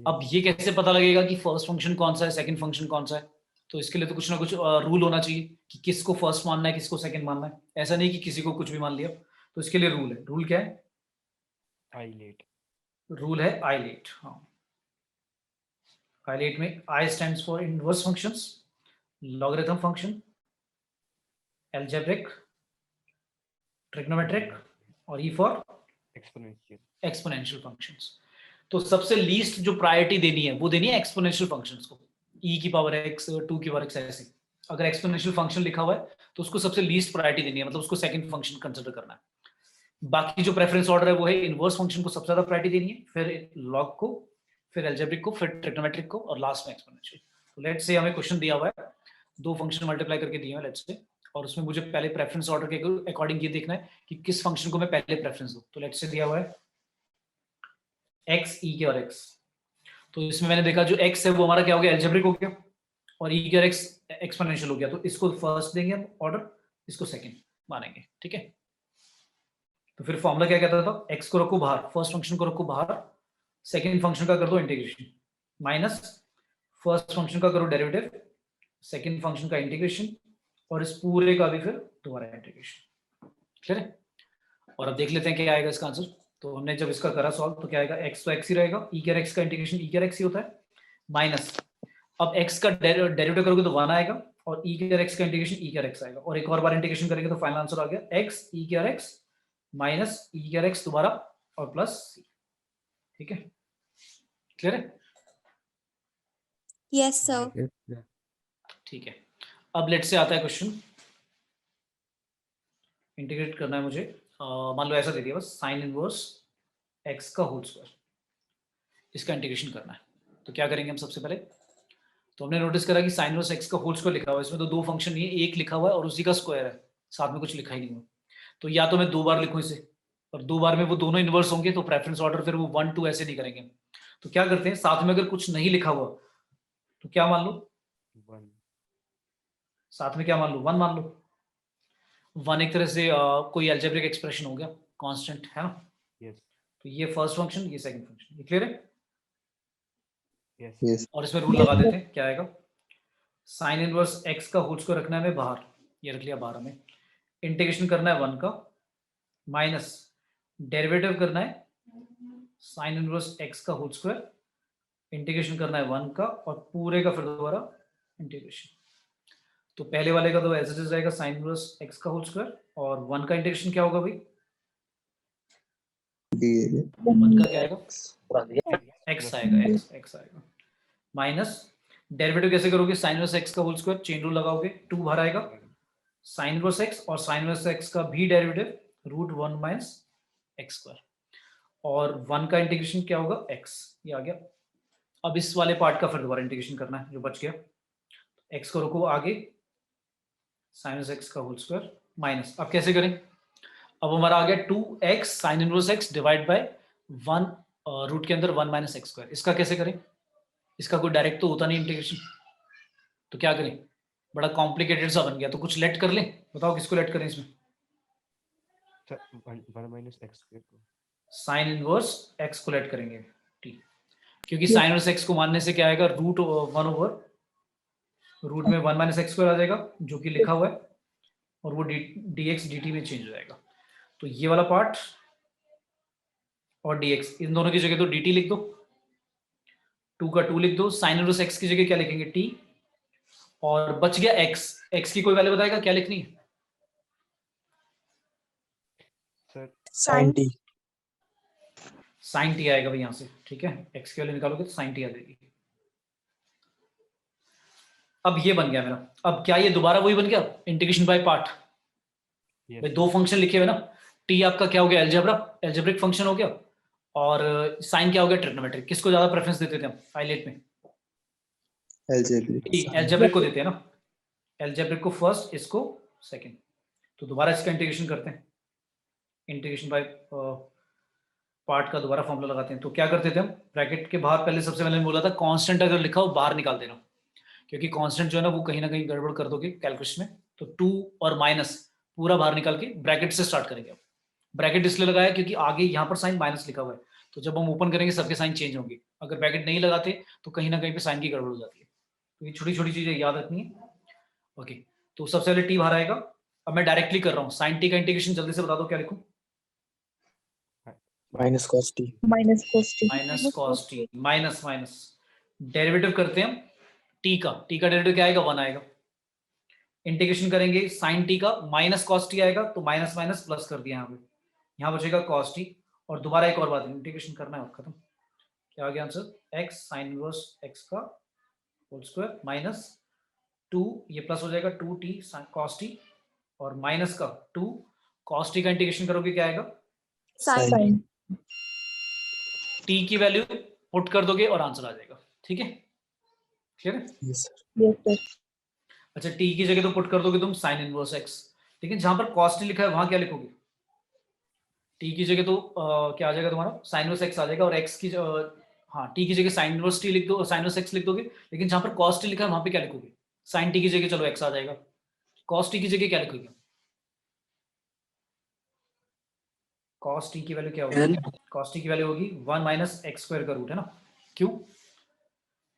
अब ये कैसे पता लगेगा कि फर्स्ट फंक्शन कौन सा है, सेकंड फंक्शन कौन सा है, तो इसके लिए तो कुछ ना कुछ रूल होना चाहिए कि किसको फर्स्ट मानना है किसको सेकंड मानना है, ऐसा नहीं कि किसी को कुछ भी मान लिया। तो इसके लिए रूल है, रूल क्या है, आइलेट। रूल है आइलेट। हाँ, फाइल 8 में I stands for inverse functions, logarithm function, algebraic, trigonometric और E for exponential exponential functions. तो सबसे लीस्ट जो प्रायोरिटी देनी है वो देनी है एक्सपोनेंशियल फंक्शंस को, e की पावर x 2 की पावर x ऐसे. अगर एक्सपोनेंशियल फंक्शन लिखा हुआ है तो उसको सबसे लीस्ट प्रायोरिटी देनी है, मतलब उसको सेकंड फंक्शन कंसीडर करना है. बाकी जो प्रेफरेंस ऑर्डर है वो है इनवर्स फंक्शन को सबसे ज्यादा प्रायोरिटी देनी है, फिर लॉग को, फिर अलजेब्रिक को, फिर ट्रिग्नोमेट्रिक को और लास्ट में एक्सपोनेंशियल. तो लेट्स से हमें क्वेश्चन दिया हुआ है, दो फंक्शन मल्टीप्लाई करके दिए हैं लेट्स से, और उसमें मुझे पहले प्रेफरेंस ऑर्डर के अकॉर्डिंग ये देखना है कि किस फंक्शन को मैं पहले प्रेफरेंस दूं. तो लेट्स से दिया हुआ है x e के और x. तो इसमें मैंने देखा जो x है वो हमारा क्या हो गया, अलजेब्रिक हो गया, और e के और x एक्सपोनेंशियल हो गया. तो इसको फर्स्ट देंगे हम ऑर्डर, इसको सेकंड मानेंगे. ठीक है. तो फिर फॉर्मूला क्या कहता था, x को रखो बाहर, फर्स्ट फंक्शन को रखो बाहर, सेकंड फंक्शन का कर दो इंटीग्रेशन, माइनस फर्स्ट फंक्शन का करो डेरिवेटिव, सेकंड फंक्शन का इंटीग्रेशन, और इस पूरे का भी फिर दोबारा इंटीग्रेशन. क्लियर है. और अब देख लेते हैं क्या आएगा इसका आंसर. तो हमने जब इसका करा सॉल्व तो क्या आएगा, x तो x ही रहेगा, e के x का इंटीग्रेशन e के x ही होता है, माइनस अब x का डेरिवेटिव करोगे तो 1 आएगा, और e के x का इंटीग्रेशन e के x आएगा, और एक और बार इंटीग्रेशन करेंगे तो फाइनल आंसर आ गया x e के x माइनस e के x दोबारा और प्लस c. ठीक है. क्लियर है. Yes, sir. Yes, sir. ठीक है. अब लेट से आता है क्वेश्चन, इंटीग्रेट करना है मुझे. मान लो ऐसा दे दिया बस, साइन इनवर्स x का होल स्क्वायर, इसका इंटीग्रेशन करना है. तो क्या करेंगे हम सबसे पहले, तो हमने नोटिस करा कि साइन इनवर्स x का होल स्क्वायर लिखा हुआ है, इसमें तो दो फंक्शन नहीं है, एक लिखा हुआ है और उसी का स्क्वायर है, साथ में कुछ लिखा ही नहीं हुआ. तो या तो मैं 2 बार लिखूं इसे, और 2 बार में वो दोनों इनवर्स होंगे, तो प्रेफरेंस ऑर्डर फिर वो 1 2 ऐसे नहीं करेंगे. तो क्या करते हैं, साथ में अगर कुछ नहीं लिखा हुआ तो क्या मान लो, 1 साथ में क्या मान लो, 1 मान लो. 1 एक तरह से कोई अलजेब्रिक एक्सप्रेशन हो गया, कांस्टेंट है ना. यस तो ये फर्स्ट फंक्शन, ये सेकंड फंक्शन. ये क्लियर है. Yes Yes. और इसमें रूल लगा देते हैं, क्या आएगा, साइन इनवर्स x का होल स्क्वायर रखना है हमें बाहर, ये रख लिया बाहर. हमें इंटीग्रेशन करना है 1 का, माइनस डेरिवेटिव करना है साइन इनवर्स x का होल स्क्वायर, इंटीग्रेशन करना है 1 का, और पूरे का फिर दोबारा इंटीग्रेशन. तो पहले वाले का तो एज इट इज रहेगा साइन इनवर्स x का होल स्क्वायर, और 1 का इंटीग्रेशन क्या होगा भाई, 1 का क्या आएगा, x आएगा, x आएगा, माइनस डेरिवेटिव कैसे करोगे, साइन इनवर्स x का होल स्क्वायर, चेन रूल लगाओगे, 2 बाहर आएगा, साइन इनवर्स x और साइन इनवर्स x का भी derivative root 1 minus x square, और 1 का इंटीग्रेशन क्या होगा, x, ये आ गया. अब इस वाले पार्ट का फिर दोबारा इंटीग्रेशन करना है जो बच गया. x को रखो आगे, साइन इनवर्स x का होल स्क्वायर माइनस, अब कैसे करें, अब हमारा आ गया 2x sine inverse x divide by 1 root के अंदर 1 माइनस x स्क्वायर. इसका कैसे करें, इसका कोई डायरेक्ट तो होता नहीं इंटीग्रेशन, तो क्या करें, बड़ा कॉम्प्लिकेटेड सा बन गया, तो कुछ लेट कर लें. बताओ किसको लेट करें इसमें, 1 माइनस x स्क्वायर को साइन इनवर्स x को लेट करेंगे t, क्योंकि साइन इनवर्स x को मानने से क्या आएगा, रूट 1 ओवर रूट में 1 माइनस x स्क्वायर आ जाएगा जो कि लिखा हुआ है, और वो dx dt में चेंज हो जाएगा. तो ये वाला पार्ट और dx, इन दोनों की जगह तो dt लिख दो, 2 का 2 लिख दो, साइन इनवर्स x की जगह क्या लिखेंगे, t, और बच गया x की कोई वैल्यू बताएगा क्या लिखनी है, sir Sin t. Sine t आएगा भाई यहाँ से. ठीक है, x की वैल्यू निकालोगे तो साइन t आ जाएगी. अब ये बन गया मेरा. अब क्या ये दोबारा वही बन गया, इंटीग्रेशन बाय पार्ट. यस भाई दो फंक्शन लिखे हुए ना, t आपका क्या हो गया, एल्जेब्रिक फंक्शन हो गया, और साइन क्या हो गया, ट्रिग्नोमेट्रिक. किसको ज्यादा प्रेफरेंस देते थे हम फाइल 8 में, Algebraic. एल्जेब्रिक को देते हैं ना, एल्जेब्रिक को फर्स्ट, इसको सेकंड. तो दोबारा इसका इंटीग्रेशन करते हैं, इंटीग्रेशन बाय पार्ट का दोबारा फॉर्मूला लगाते हैं. तो क्या करते थे हम, ब्रैकेट के बाहर पहले सबसे पहले बोला था कांस्टेंट अगर लिखा हो बाहर निकाल देना, क्योंकि कांस्टेंट जो है ना वो कहीं ना कहीं गड़बड़ कर दोगे कैलकुलेशन में. तो 2 और माइनस पूरा बाहर निकाल के ब्रैकेट से स्टार्ट करेंगे. ब्रैकेट इसलिए लगाया क्योंकि आगे यहाँ पर साइन माइनस लिखा हुआ है, तो जब हम ओपन करेंगे सबके साइन चेंज होंगे. अगर ब्रैकेट नहीं लगाते तो कहीं ना कहीं पे साइन की गड़बड़ हो जाती है. तो ये छोटी छोटी चीजें याद रखनी है. ओके, तो सबसे पहले t बाहर आएगा. अब मैं डायरेक्टली कर रहा हूँ, साइन t का इंटीग्रेशन जल्दी से बता दो क्या लिखूं, Minus cos t. Minus cos t. Minus cos t, minus minus derivative करते हैं हम टी का डेरिवेटिव क्या आएगा 1 आएगा। इंटीग्रेशन करेंगे साइन टी का माइनस कॉस टी आएगा, तो माइनस माइनस प्लस कर दिया यहाँ पे, यहाँ बचेगा कॉस टी। और दोबारा एक और बात इंटीग्रेशन करना है और खत्म। क्या आ गया answer x sine inverse x का होल स्क्वायर माइनस 2 ये प्लस हो जाएगा 2t कॉस टी और माइनस का 2 कॉस टी का इंटीग्रेशन करोगे क्या आएगा Sin. टी की वैल्यू पुट कर दोगे और आंसर आ जाएगा। ठीक है, क्लियर है? Yes, sir. Yes, sir. अच्छा टी की जगह तो पुट कर दोगे तुम साइन इनवर्स एक्स, लेकिन जहां पर कॉस टी लिखा है वहां क्या लिखोगे? टी की जगह तो क्या आ जाएगा तुम्हारा साइन इनवर्स एक्स आ जाएगा और एक्स की हाँ टी की जगह साइन इनवर्स टी लिख दो, साइन इनवर्स एक्स लिख दोगे, लेकिन जहां पर कॉस टी लिखा है वहां पे क्या लिखोगे? साइन टी की जगह चलो एक्स आ जाएगा, कॉस टी की जगह क्या लिखोगे? कॉस टी की वैल्यू क्या होगी? कॉस टी की वैल्यू होगी 1 माइनस एक्स स्क्वायर का रूट, है ना? क्यों?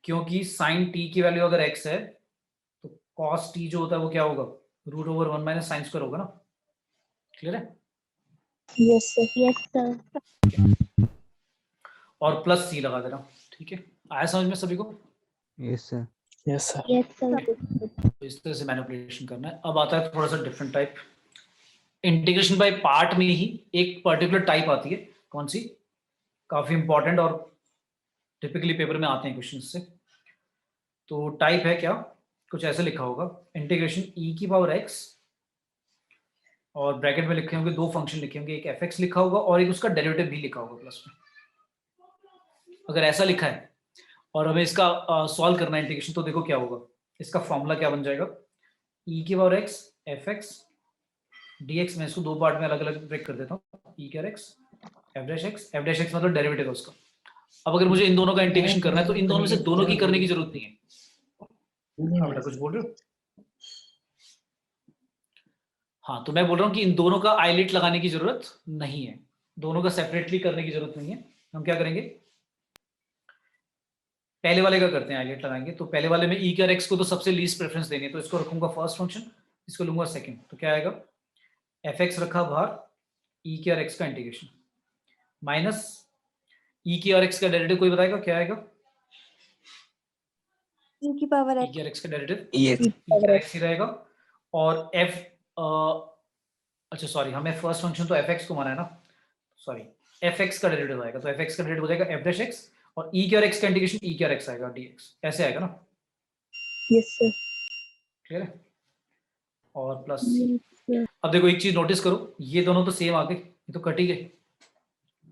क्योंकि साइन टी की वैल्यू अगर एक्स है तो कॉस टी जो होता है वो क्या होगा? Root over 1 minus sine square होगा ना। क्लियर है? Yes, sir. Yes, sir. और प्लस सी लगा देना। ठीक है, आया समझ में सभी को? Yes, sir. Yes, sir. Yes, sir. तो इस तरह से मैनिपुलेशन करना है। अब आता है थोड़ा सा different type, integration by part में ही एक पर्टिकुलर टाइप आती है। कौन सी? काफी इंपॉर्टेंट और टिपिकली पेपर में आते हैं क्वेश्चन से। तो टाइप है क्या? कुछ ऐसे लिखा होगा इंटीग्रेशन ई की पावर एक्स और ब्रैकेट में लिखे होंगे दो फंक्शन लिखे होंगे, एक एफ एक्स लिखा होगा और एक उसका डेरिवेटिव भी लिखा होगा प्लस में। अगर ऐसा लिखा है और हमें इसका सॉल्व करना है इंटीग्रेशन, तो देखो क्या होगा, इसका फॉर्मूला क्या बन जाएगा? ई की power x F x D x. मैं इसको दो पार्ट में अलग अलग ब्रेक कर देता हूँ, ई के एक्स एफ डैश एक्स मतलब डेरिवेटिव है उसका। अब अगर मुझे इन दोनों का इंटीग्रेशन करना है तो इन दोनों में से दोनों की करने की जरूरत नहीं है। हाँ बेटा कुछ बोल रहे हो? हाँ तो मैं बोल रहा हूँ कि इन दोनों का आईलेट लगाने की जरूरत नहीं है, दोनों का सेपरेटली करने की जरूरत नहीं है। हम क्या करेंगे, पहले वाले का करते हैं, आईलेट लगाएंगे। तो पहले वाले में ई के एक्स को तो सबसे लीस्ट प्रेफरेंस देनी है, तो इसको रखूंगा फर्स्ट फंक्शन, इसको लूंगा सेकंड। तो क्या आएगा? एफ एक्स रखा बाहर, ई के एक्स का इंटीग्रेशन माइनस ई के एक्स का डेरिवेटिव कोई बताएगा क्या आएगा? E की पावर ई x. के एक्स का डेरिवेटिव EX. एक्स ही रहेगा। और एफ अच्छा सॉरी हमें फर्स्ट फंक्शन तो एफ एक्स को माना है ना, सॉरी एफ एक्स का डेरिवेटिव आएगा, तो एफ एक्स का डेरिवेटिव हो जाएगा एफ डैश एक्स और ई के एक्स का इंटीग्रेशन ई के एक्स आएगा डी एक्स, ऐसे आएगा ना। Yes, sir. क्लियर है? और प्लस अब देखो एक चीज नोटिस करो, ये दोनों तो सेम आ गए, ये तो कट ही गए,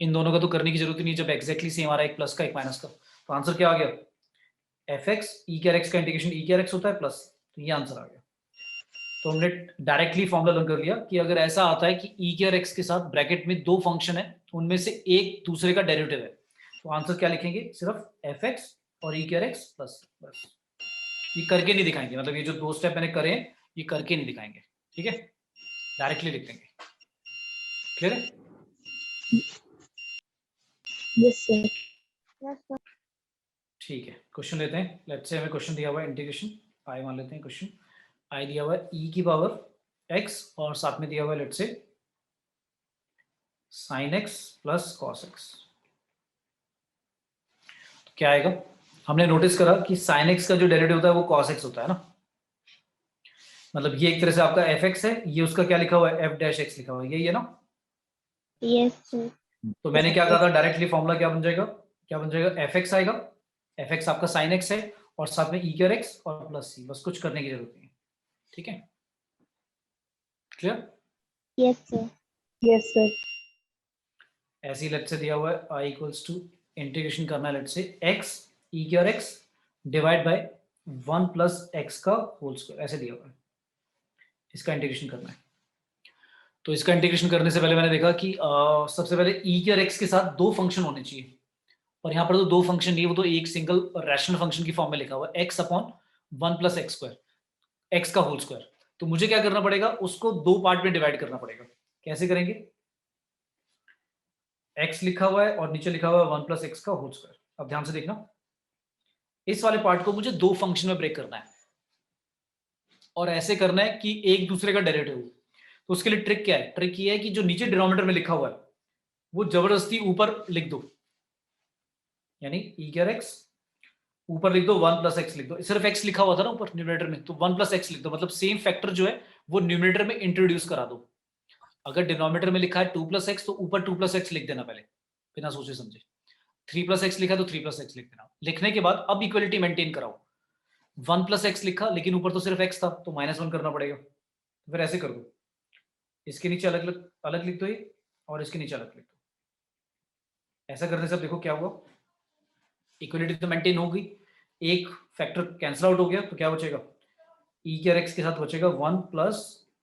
इन दोनों का तो करने की जरूरत ही नहीं जब एक्जैक्टली सेम आ रहा है, एक प्लस का एक माइनस का। तो आंसर क्या आ गया? एफ एक्स ई के एक्स का इंटीग्रेशन ई के एक्स होता है प्लस, तो ये आंसर आ गया। तो हमने डायरेक्टली फॉर्मूला लर्न कर लिया कि अगर ऐसा आता है कि ई के एक्स के साथ ब्रैकेट में दो फंक्शन है, उनमें से एक दूसरे का डेरिवेटिव है, तो आंसर क्या लिखेंगे? सिर्फ एफ एक्स और ई के एक्स प्लस, बस। ये करके नहीं दिखाएंगे, मतलब ये जो दो स्टेप मैंने करे हैं ये करके नहीं दिखाएंगे, ठीक है? डायरेक्टली लिख देंगे। क्लियर है? Yes, sir. Yes, sir. ठीक है, क्वेश्चन लेते हैं। लेट्स से हमें क्वेश्चन दिया हुआ है इंटीग्रेशन आई मान लेते हैं, क्वेश्चन आई दिया हुआ है ई की पावर एक्स और साथ में दिया हुआ है let's say sine x plus cos x. तो क्या आएगा? हमने नोटिस करा कि साइन एक्स का जो डेरिवेटिव होता है वो कॉस एक्स होता है ना, मतलब ये एक तरह से आपका एफ एक्स है, ये उसका क्या लिखा हुआ है? एफ डैश एक्स लिखा हुआ है, यही है ना। Yes, sir. तो मैंने क्या कहा था, डायरेक्टली फॉर्मूला क्या बन जाएगा? क्या बन जाएगा? एफ एक्स आएगा, एफ एक्स आपका साइन एक्स है और साथ में ई के एक्स और प्लस सी, बस कुछ करने की जरूरत नहीं है, ठीक है? Clear? Yes, sir. Yes, sir. ऐसे ही लेट्स से दिया हुआ है आई इक्वल्स टू इंटीग्रेशन करना है लेट्स से एक्स ई के x divide by 1 plus x का होल स्क्वायर, ऐसे दिया हुआ है, इसका इंटीग्रेशन करना है। तो इसका इंटीग्रेशन करने से पहले मैंने देखा कि सबसे पहले ई के एक्स के साथ दो फंक्शन होने चाहिए, और यहाँ पर तो दो फंक्शन नहीं है, वो तो एक सिंगल रैशनल फंक्शन की फॉर्म में लिखा हुआ है x upon 1 plus x square, x का होल स्क्वायर। तो मुझे क्या करना पड़ेगा? उसको दो पार्ट में डिवाइड करना पड़ेगा। कैसे करेंगे? एक्स लिखा हुआ है और नीचे लिखा हुआ है 1 प्लस एक्स का होल स्क्वायर। अब ध्यान से देखना, इस वाले पार्ट को मुझे दो फंक्शन में ब्रेक करना है और ऐसे करना है कि एक दूसरे का डेरिवेटिव हो। तो उसके लिए ट्रिक क्या है? ट्रिक ये है कि जो नीचे डिनोमिनेटर में लिखा हुआ है वो जबरदस्ती ऊपर लिख दो, यानी ई के एक्स ऊपर लिख दो 1 प्लस एक्स लिख दो, सिर्फ एक्स लिखा हुआ था ना ऊपर न्यूमरेटर में, तो 1 प्लस एक्स लिख दो, मतलब सेम फैक्टर जो है वो न्यूमरेटर में इंट्रोड्यूस करा दो। अगर डिनोमिनेटर में लिखा है 2 प्लस एक्स तो ऊपर 2 प्लस एक्स लिख देना पहले, बिना सोचे समझे। 3 प्लस एक्स लिखा तो 3 प्लस एक्स लिख देना। लिखने के बाद अब इक्वलिटी मेंटेन कराओ। 1 प्लस एक्स लिखा लेकिन ऊपर तो सिर्फ एक्स था तो -1 करना पड़ेगा, तो फिर ऐसे कर दो, इसके नीचे अलग अलग अलग लिख दो ये, और इसके नीचे अलग लिख दो। ऐसा करने से अब देखो क्या हुआ, इक्वलिटी तो मेंटेन हो गई, एक फैक्टर कैंसिल आउट हो गया, तो क्या बचेगा, ई के एक्स के साथ बचेगा 1 प्लस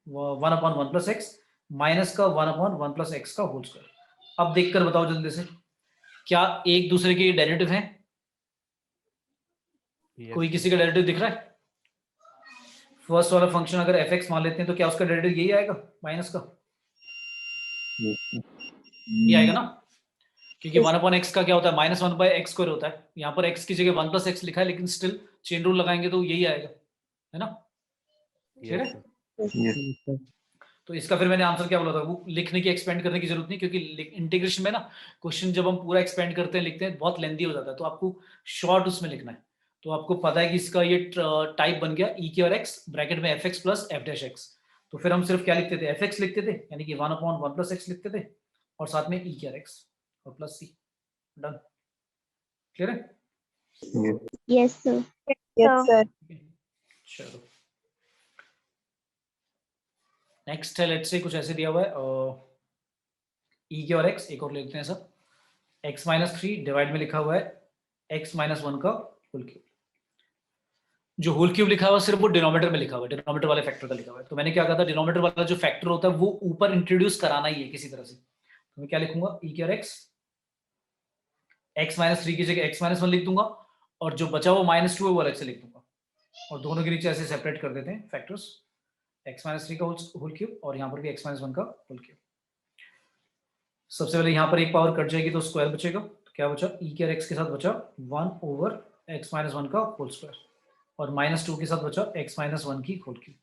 1/1 प्लस एक्स माइनस का 1/1 प्लस एक्स का होल स्क्वायर। अब देखकर बताओ जल्दी से, क्या एक दूसरे के डेरिवेटिव हैं? Yes. कोई किसी का डेरिवेटिव दिख रहा है? फर्स्ट वाला फंक्शन अगर एफ एक्स मान लेते हैं तो क्या उसका डेरिवेटिव यही आएगा माइनस का? ये आएगा ना, क्योंकि 1/x का क्या होता है -1/x² होता है। यहाँ पर x की जगह 1 प्लस एक्स लिखा है, लेकिन स्टिल चेन रूल लगाएंगे तो यही आएगा, है ना? Yes, है? sir. Yes. Yes, sir. तो इसका फिर मैंने आंसर क्या बोला था, वो लिखने की एक्सपेंड करने की जरूरत नहीं, क्योंकि इंटीग्रेशन में ना क्वेश्चन जब हम पूरा एक्सपेंड करते हैं लिखते हैं बहुत लेंथी हो जाता है, तो आपको शॉर्ट उसमें लिखना है। तो आपको पता है कि इसका ये टाइप बन गया ई के और एक्स ब्रैकेट में F x plus F dash x. तो फिर हम सिर्फ क्या लिखते थे, एफ एक्स लिखते थे, यानी कि 1/1 प्लस एक्स लिखते थे, और साथ में ई के और एक्स और प्लस सी। डन, क्लियर है? Yes, sir. Yes, sir. चलो नेक्स्ट है, लेट्स से कुछ ऐसे दिया हुआ है, ई के और एक्स एक और लिखते हैं सब, x-3 डिवाइड में लिखा हुआ है x-1 का होल क्यूब। जो होल क्यूब लिखा हुआ है सिर्फ वो डिनोमिनेटर में लिखा हुआ है, डिनोमिनेटर वाले फैक्टर का लिखा हुआ है। तो मैंने क्या कहा था, डिनोमिनेटर वाला जो फैक्टर होता है वो ऊपर इंट्रोड्यूस कराना ही है किसी तरह से। तो मैं क्या लिखूंगा, ई के और एक्स, x-3 की जगह x-1 लिख दूंगा, और जो बचा हुआ -2 है वो अलग से लिख दूंगा, और दोनों के नीचे ऐसे सेपरेट कर देते हैं फैक्टर्स, x-3 का होल क्यूब और यहाँ पर भी x-1 का होल क्यूब। सबसे पहले यहाँ पर एक पावर कट जाएगी तो स्क्वायर बचेगा, तो क्या बचा, ई के और एक्स के साथ बचा 1/x-1 का होल स्क्वायर, और -2 के साथ बचा x-1 की होल क्यूब।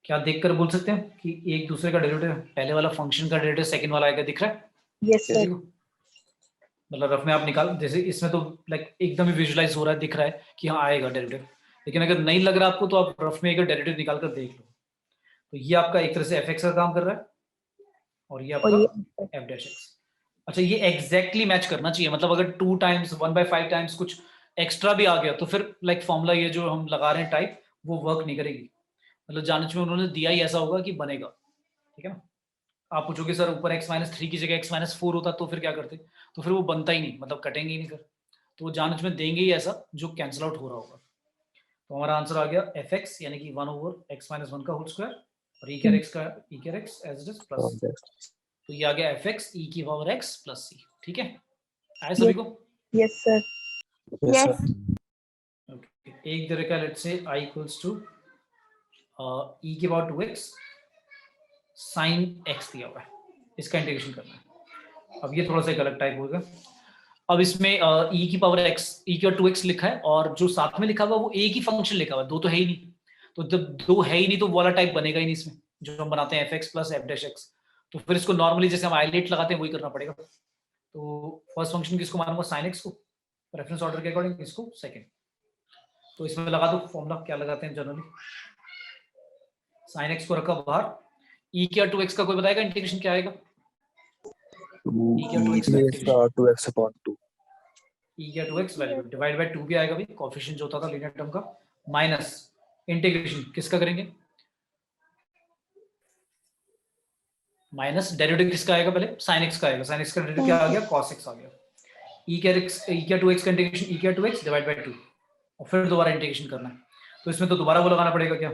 क्या देखकर बोल सकते हैं कि एक दूसरे का डेरिवेटिव है, पहले वाला फंक्शन का डेरिवेटिव सेकंड वाला आएगा, दिख रहा है? Yes, sir. मतलब रफ में आप निकाल, जैसे इसमें तो लाइक एकदम ही विजुलाइज हो रहा है, दिख रहा है कि हाँ आएगा डेरिवेटिव, लेकिन अगर नहीं लग रहा आपको तो आप रफ में एक डेरिवेटिव निकाल कर देख लो। तो ये आपका एक तरह से एफ एक्स का काम कर रहा है, और ये आपका एफ डैश एक्स। अच्छा, ये एग्जैक्टली मैच करना चाहिए, मतलब अगर 2 टाइम्स 1/5 टाइम्स कुछ एक्स्ट्रा भी आ गया तो फिर लाइक फॉर्मूला ये जो हम लगा रहे हैं टाइप, वो वर्क नहीं करेगी। मतलब जानच में उन्होंने दिया ही ऐसा होगा कि बनेगा, ठीक है ना? आप पूछोगे सर ऊपर x-3 की जगह x-4 होता तो फिर क्या करते, तो फिर वो बनता ही नहीं, मतलब कटेंगे ही नहीं फिर, तो वो जानच में देंगे ही ऐसा जो कैंसिल आउट हो रहा होगा। तो हमारा आंसर आ गया एफ एक्स यानी कि 1/x-1 का होल स्क्वायर, और ई के एक्स का ई के x as it is plus, तो ये आ गया एफ एक्स ई की पावर एक्स प्लस सी। ठीक है, आए सभी को? Yes, sir. Yes. ओके, एक तरह का let's say i equals to ई की पावर 2x साइन x दिया हुआ है, इसका इंटीग्रेशन करना है। अब ये थोड़ा सा एक अलग टाइप होगा। अब इसमें e की पावर x, e की पावर 2x लिखा है, और जो साथ में लिखा हुआ वो एक ही फंक्शन लिखा हुआ है, दो तो है ही नहीं। तो जब दो है ही नहीं तो वो वाला टाइप बनेगा ही नहीं इसमें, जो हम बनाते हैं fx plus F dash x. तो फिर इसको नॉर्मली जैसे हम आइलेट लगाते हैं वही करना पड़ेगा। तो फर्स्ट फंक्शन किसको मानूंगा, साइन एक्स को, रेफरेंस ऑर्डर के अकॉर्डिंग इसको सेकंड। तो इसमें लगा दो फॉर्मूला, क्या लगाते हैं जनरली, साइन एक्स को रखा बाहर, e क्या 2x का कोई बताएगा इंटीग्रेशन क्या आएगा? e क्या 2x का इंटीग्रेशन, 2x/2 e क्या 2x वैल्यू डिवाइड बाय 2 भी आएगा भाई, कोएफिशिएंट जो होता था लीनियर टर्म का, माइनस इंटीग्रेशन किसका करेंगे, माइनस डेरिवेटिव किसका आएगा, पहले sin x का आएगा, sin x का डेरिवेटिव क्या आ गया, cos x आ गया, e क्या 2x का इंटीग्रेशन e क्या 2x डिवाइड बाय 2, और फिर दोबारा इंटीग्रेशन करना है। तो इसमें तो दोबारा वो लगाना पड़ेगा, क्या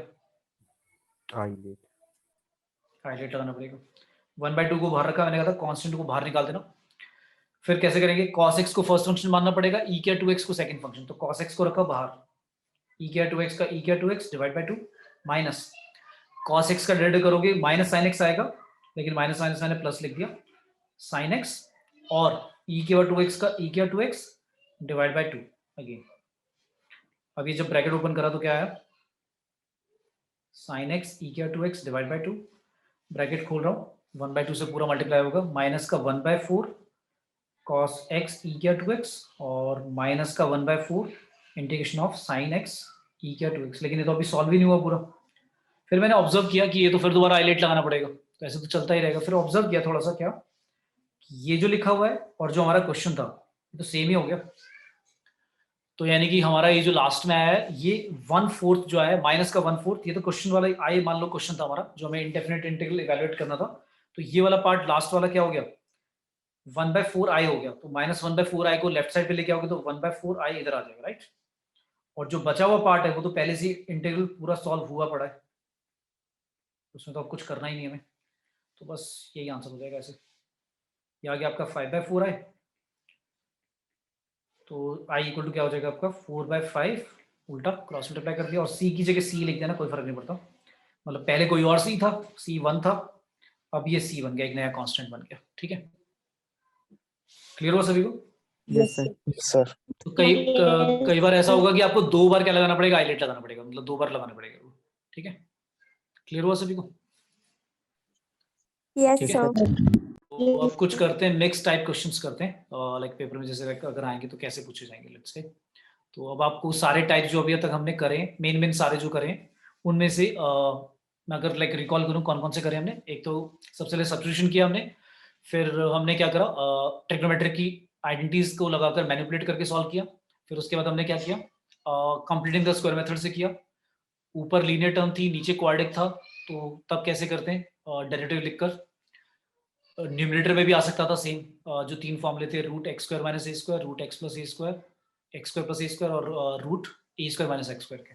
Isolate. हाईलाइट लगाना पड़ेगा। 1/2 को बाहर रखा, मैंने कहा था कांस्टेंट को बाहर निकाल देना। फिर कैसे करेंगे, cos x को फर्स्ट फंक्शन मानना पड़ेगा, e क्या 2x को सेकंड फंक्शन, तो cos x को रखा बाहर, e क्या 2x का e क्या 2x divide by 2 minus cos x का डेरिवेटिव करोगे माइनस sin x आएगा, लेकिन माइनस माइनस मैंने प्लस लिख दिया, sin x और e क्या 2x का e क्या 2x डिवाइड बाय 2 अगेन। अब ये जब ब्रैकेट ओपन करा तो क्या आया, sin x e क्या 2x डिवाइड बाय 2, ब्रैकेट खोल रहा हूँ 1/2 से पूरा मल्टीप्लाई होगा, माइनस का 1/4 cos x e क्या 2x और माइनस का 1/4 इंटीग्रेशन ऑफ साइन एक्स ई क्या 2x, लेकिन ये तो अभी सॉल्व ही नहीं हुआ पूरा। फिर मैंने ऑब्जर्व किया कि ये तो फिर दोबारा आईलेट लगाना पड़ेगा, तो ऐसे तो चलता ही रहेगा। फिर ऑब्जर्व किया थोड़ा सा, क्या ये जो लिखा हुआ है और जो हमारा क्वेश्चन था ये तो सेम ही हो गया। तो यानी कि हमारा ये जो लास्ट में आया है ये 1/4 जो है, माइनस का 1/4, ये तो क्वेश्चन वाला आई, मान लो क्वेश्चन था हमारा जो हमें इंडेफिनिट इंटीग्रल इवैल्यूएट करना था, तो ये वाला पार्ट लास्ट वाला क्या हो गया, 1/4 हो गया। तो -1/4 को लेफ्ट साइड पे लेके आओगे तो 1/4 इधर आ जाएगा, राइट। और जो बचा हुआ पार्ट है वो तो पहले से इंटीग्रल पूरा सॉल्व हुआ पड़ा है, उसमें तो अब कुछ करना ही नहीं हमें, तो बस यही आंसर हो जाएगा ऐसे। ये आ गया आपका 5/4, तो i इक्वल टू क्या हो जाएगा आपका 4/5, उल्टा क्रॉस मल्टीप्लाई कर दिया और c की जगह c लिख देना, कोई फर्क नहीं पड़ता। मतलब पहले कोई और c था, c1 था, अब ये c बन गया, एक नया कांस्टेंट बन गया। ठीक है, क्लियर हो सभी को? Yes sir. सर तो कई बार ऐसा होगा कि आपको 2 बार क्या लगाना पड़ेगा, आईलेट लगाना पड़ेगा, मतलब 2 बार लगाना पड़ेगा वो। ठीक है, क्लियर हुआ सभी को? Yes, ठीक है, sir. तो अब कुछ करते हैं, मिक्स टाइप क्वेश्चंस करते हैं, लाइक पेपर में जैसे अगर आएंगे तो कैसे पूछे जाएंगे, लेट्स से। तो अब आपको सारे टाइप जो अभी तक हमने करे, मेन सारे जो करें उनमें से मैं अगर लाइक रिकॉल करूं कौन कौन से करे हमने। एक तो सबसे पहले सब्स्टिट्यूशन किया हमने, फिर हमने क्या करा, ट्रिग्नोमेट्रिक की आइडेंटिटीज को लगाकर मैनिपुलेट करके सॉल्व किया। फिर उसके बाद हमने क्या किया, कंप्लीटिंग द स्क्वायर मेथड से किया। ऊपर लीनियर टर्म थी, नीचे क्वाड्रिक था, तो तब कैसे करते हैं, डेरिवेटिव लिखकर। न्यूमरेटर में भी आ सकता था सेम, जो 3 फॉर्मूले थे, √x² - a², √x + a², x² + a² और √a² - x² के।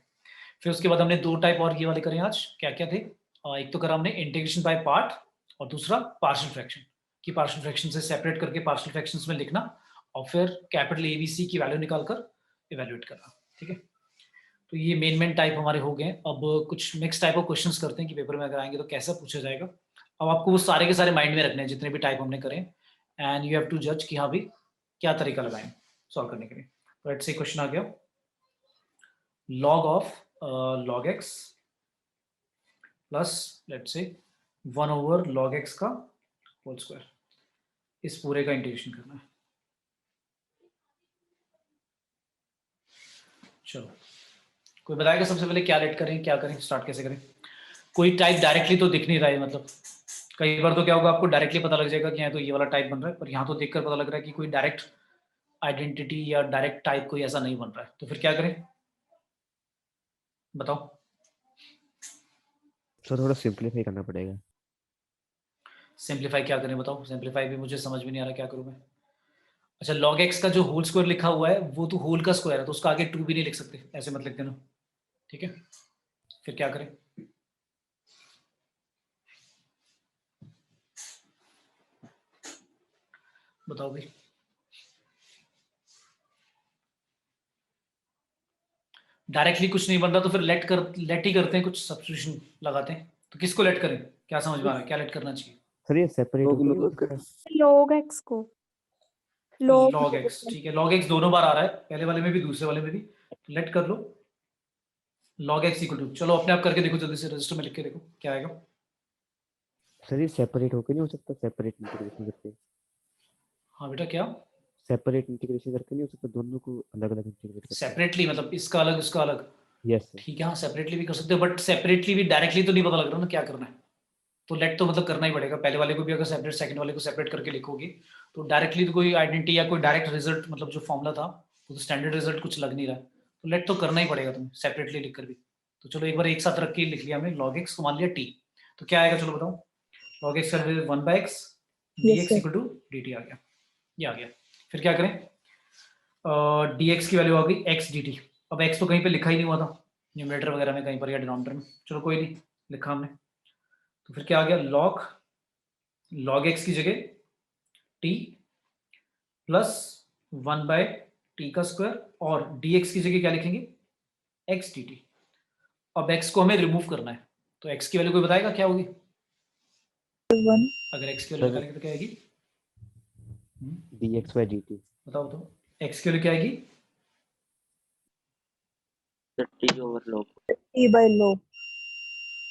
फिर उसके बाद हमने 2 टाइप और ये वाले करे आज, क्या क्या थे, एक तो करा हमने इंटीग्रेशन बाय पार्ट और दूसरा पार्शियल फ्रैक्शन, कि पार्शियल फ्रैक्शन से सेपरेट करके पार्शियल फ्रैक्शंस में लिखना और फिर कैपिटल ABC की वैल्यू निकालकर इवैल्यूएट करना। ठीक है, तो ये मेन टाइप हमारे हो गए। अब कुछ मिक्स टाइप ऑफ क्वेश्चंस करते हैं कि पेपर में अगर आएंगे तो कैसा पूछा जाएगा। अब आपको वो सारे के सारे माइंड में रखने हैं जितने भी टाइप हमने करे, एंड यू हैव टू जज कि हाँ भाई क्या तरीका लगाएं सॉल्व करने के लिए। तो लेट्स से क्वेश्चन आ गया, log of log x plus let's say 1/log x का होल स्क्वायर, इस पूरे का इंटीग्रेशन करना है। चलो, कोई बताएगा सबसे पहले क्या लेट करें, क्या करें, स्टार्ट कैसे करें? कोई टाइप डायरेक्टली तो दिख नहीं रहा है, मतलब कई बार तो क्या होगा आपको डायरेक्टली पता लग जाएगा कि यहाँ तो ये वाला टाइप बन रहा है, पर यहाँ तो देखकर पता लग रहा है कि कोई डायरेक्ट आइडेंटिटी या डायरेक्ट टाइप कोई ऐसा नहीं बन रहा है, तो फिर क्या करें बताओ? सर थोड़ा सिंपलीफाई करना पड़ेगा। सिंपलीफाई क्या करें बताओ? सिंपलीफाई भी मुझे समझ में नहीं आ रहा, क्या करूं मैं? अच्छा, log x का जो होल स्क्वायर लिखा हुआ है वो तो होल का स्क्वायर है, तो उसका आगे 2 भी नहीं लिख सकते, ऐसे मत लिख देना। ठीक है, फिर क्या करें? बताओ भाई। डायरेक्टली कुछ नहीं बन रहा तो फिर लेट ही करते हैं, कुछ सब्स्टिट्यूशन लगाते हैं। तो किसको लेट करें, क्या समझ में आ रहा है, क्या लेट करना चाहिए? सर ये सेपरेट लोग होके नहीं हो लोग सकता? Log x को. Log. log x, ठीक है, log x दोनों बार आ रहा है, पहले वाले में भी दूसरे वाले में भी, तो लेट कर लो log x इक्वल टू, चलो अपने आप करके देखो जल्दी से, रजिस्टर में लिख के देखो क्या आएगा। सर ये सेपरेट होके नहीं हो सकता? सेपरेट इंटीग्रेशन करके, हाँ बेटा, क्या सेपरेट इंटीग्रेशन करके नहीं हो सकता? दोनों को अलग अलग इंटीग्रेट करके। सेपरेटली, मतलब इसका अलग उसका अलग? Yes sir. ठीक है, हाँ सेपरेटली भी कर सकते हो, बट सेपरेटली भी डायरेक्टली तो नहीं पता लग रहा ना क्या करना है, तो लेट तो मतलब करना ही पड़ेगा। पहले वाले को भी अगर सेपरेट, सेकंड वाले को सेपरेट करके लिखोगे तो डायरेक्टली तो कोई आइडेंटिटी या कोई डायरेक्ट रिजल्ट, मतलब जो फॉर्मूला था वो तो स्टैंडर्ड रिजल्ट कुछ लग नहीं रहा है, तो लेट तो करना ही पड़ेगा तुम्हें सेपरेटली लिखकर भी। तो चलो एक बार एक साथ रख के लिख लिया हमने, log x को मान लिया t, तो क्या आएगा चलो बताओ? log x कर 1/x Yes, dx sir. Equal to dt आ गया, ये आ गया। फिर क्या करें, dx की वैल्यू आ गई x dt। अब x तो कहीं पे लिखा ही नहीं हुआ था न्यूमरेटर वगैरह में कहीं पर या डिनोमिनेटर में, चलो कोई नहीं, लिखा हमने। तो फिर क्या आ गया, log x की जगह t प्लस 1/t का स्क्वायर, और dx की जगह क्या लिखेंगे, x dt। अब x को हमें रिमूव करना है, तो x की वैल्यू कोई बताएगा क्या होगी? 1. अगर x की वैल्यू सर- निकालेंगे तो क्या आएगी? dx/dt। बताओ तो, x की वैल्यू क्या आएगी? T by log.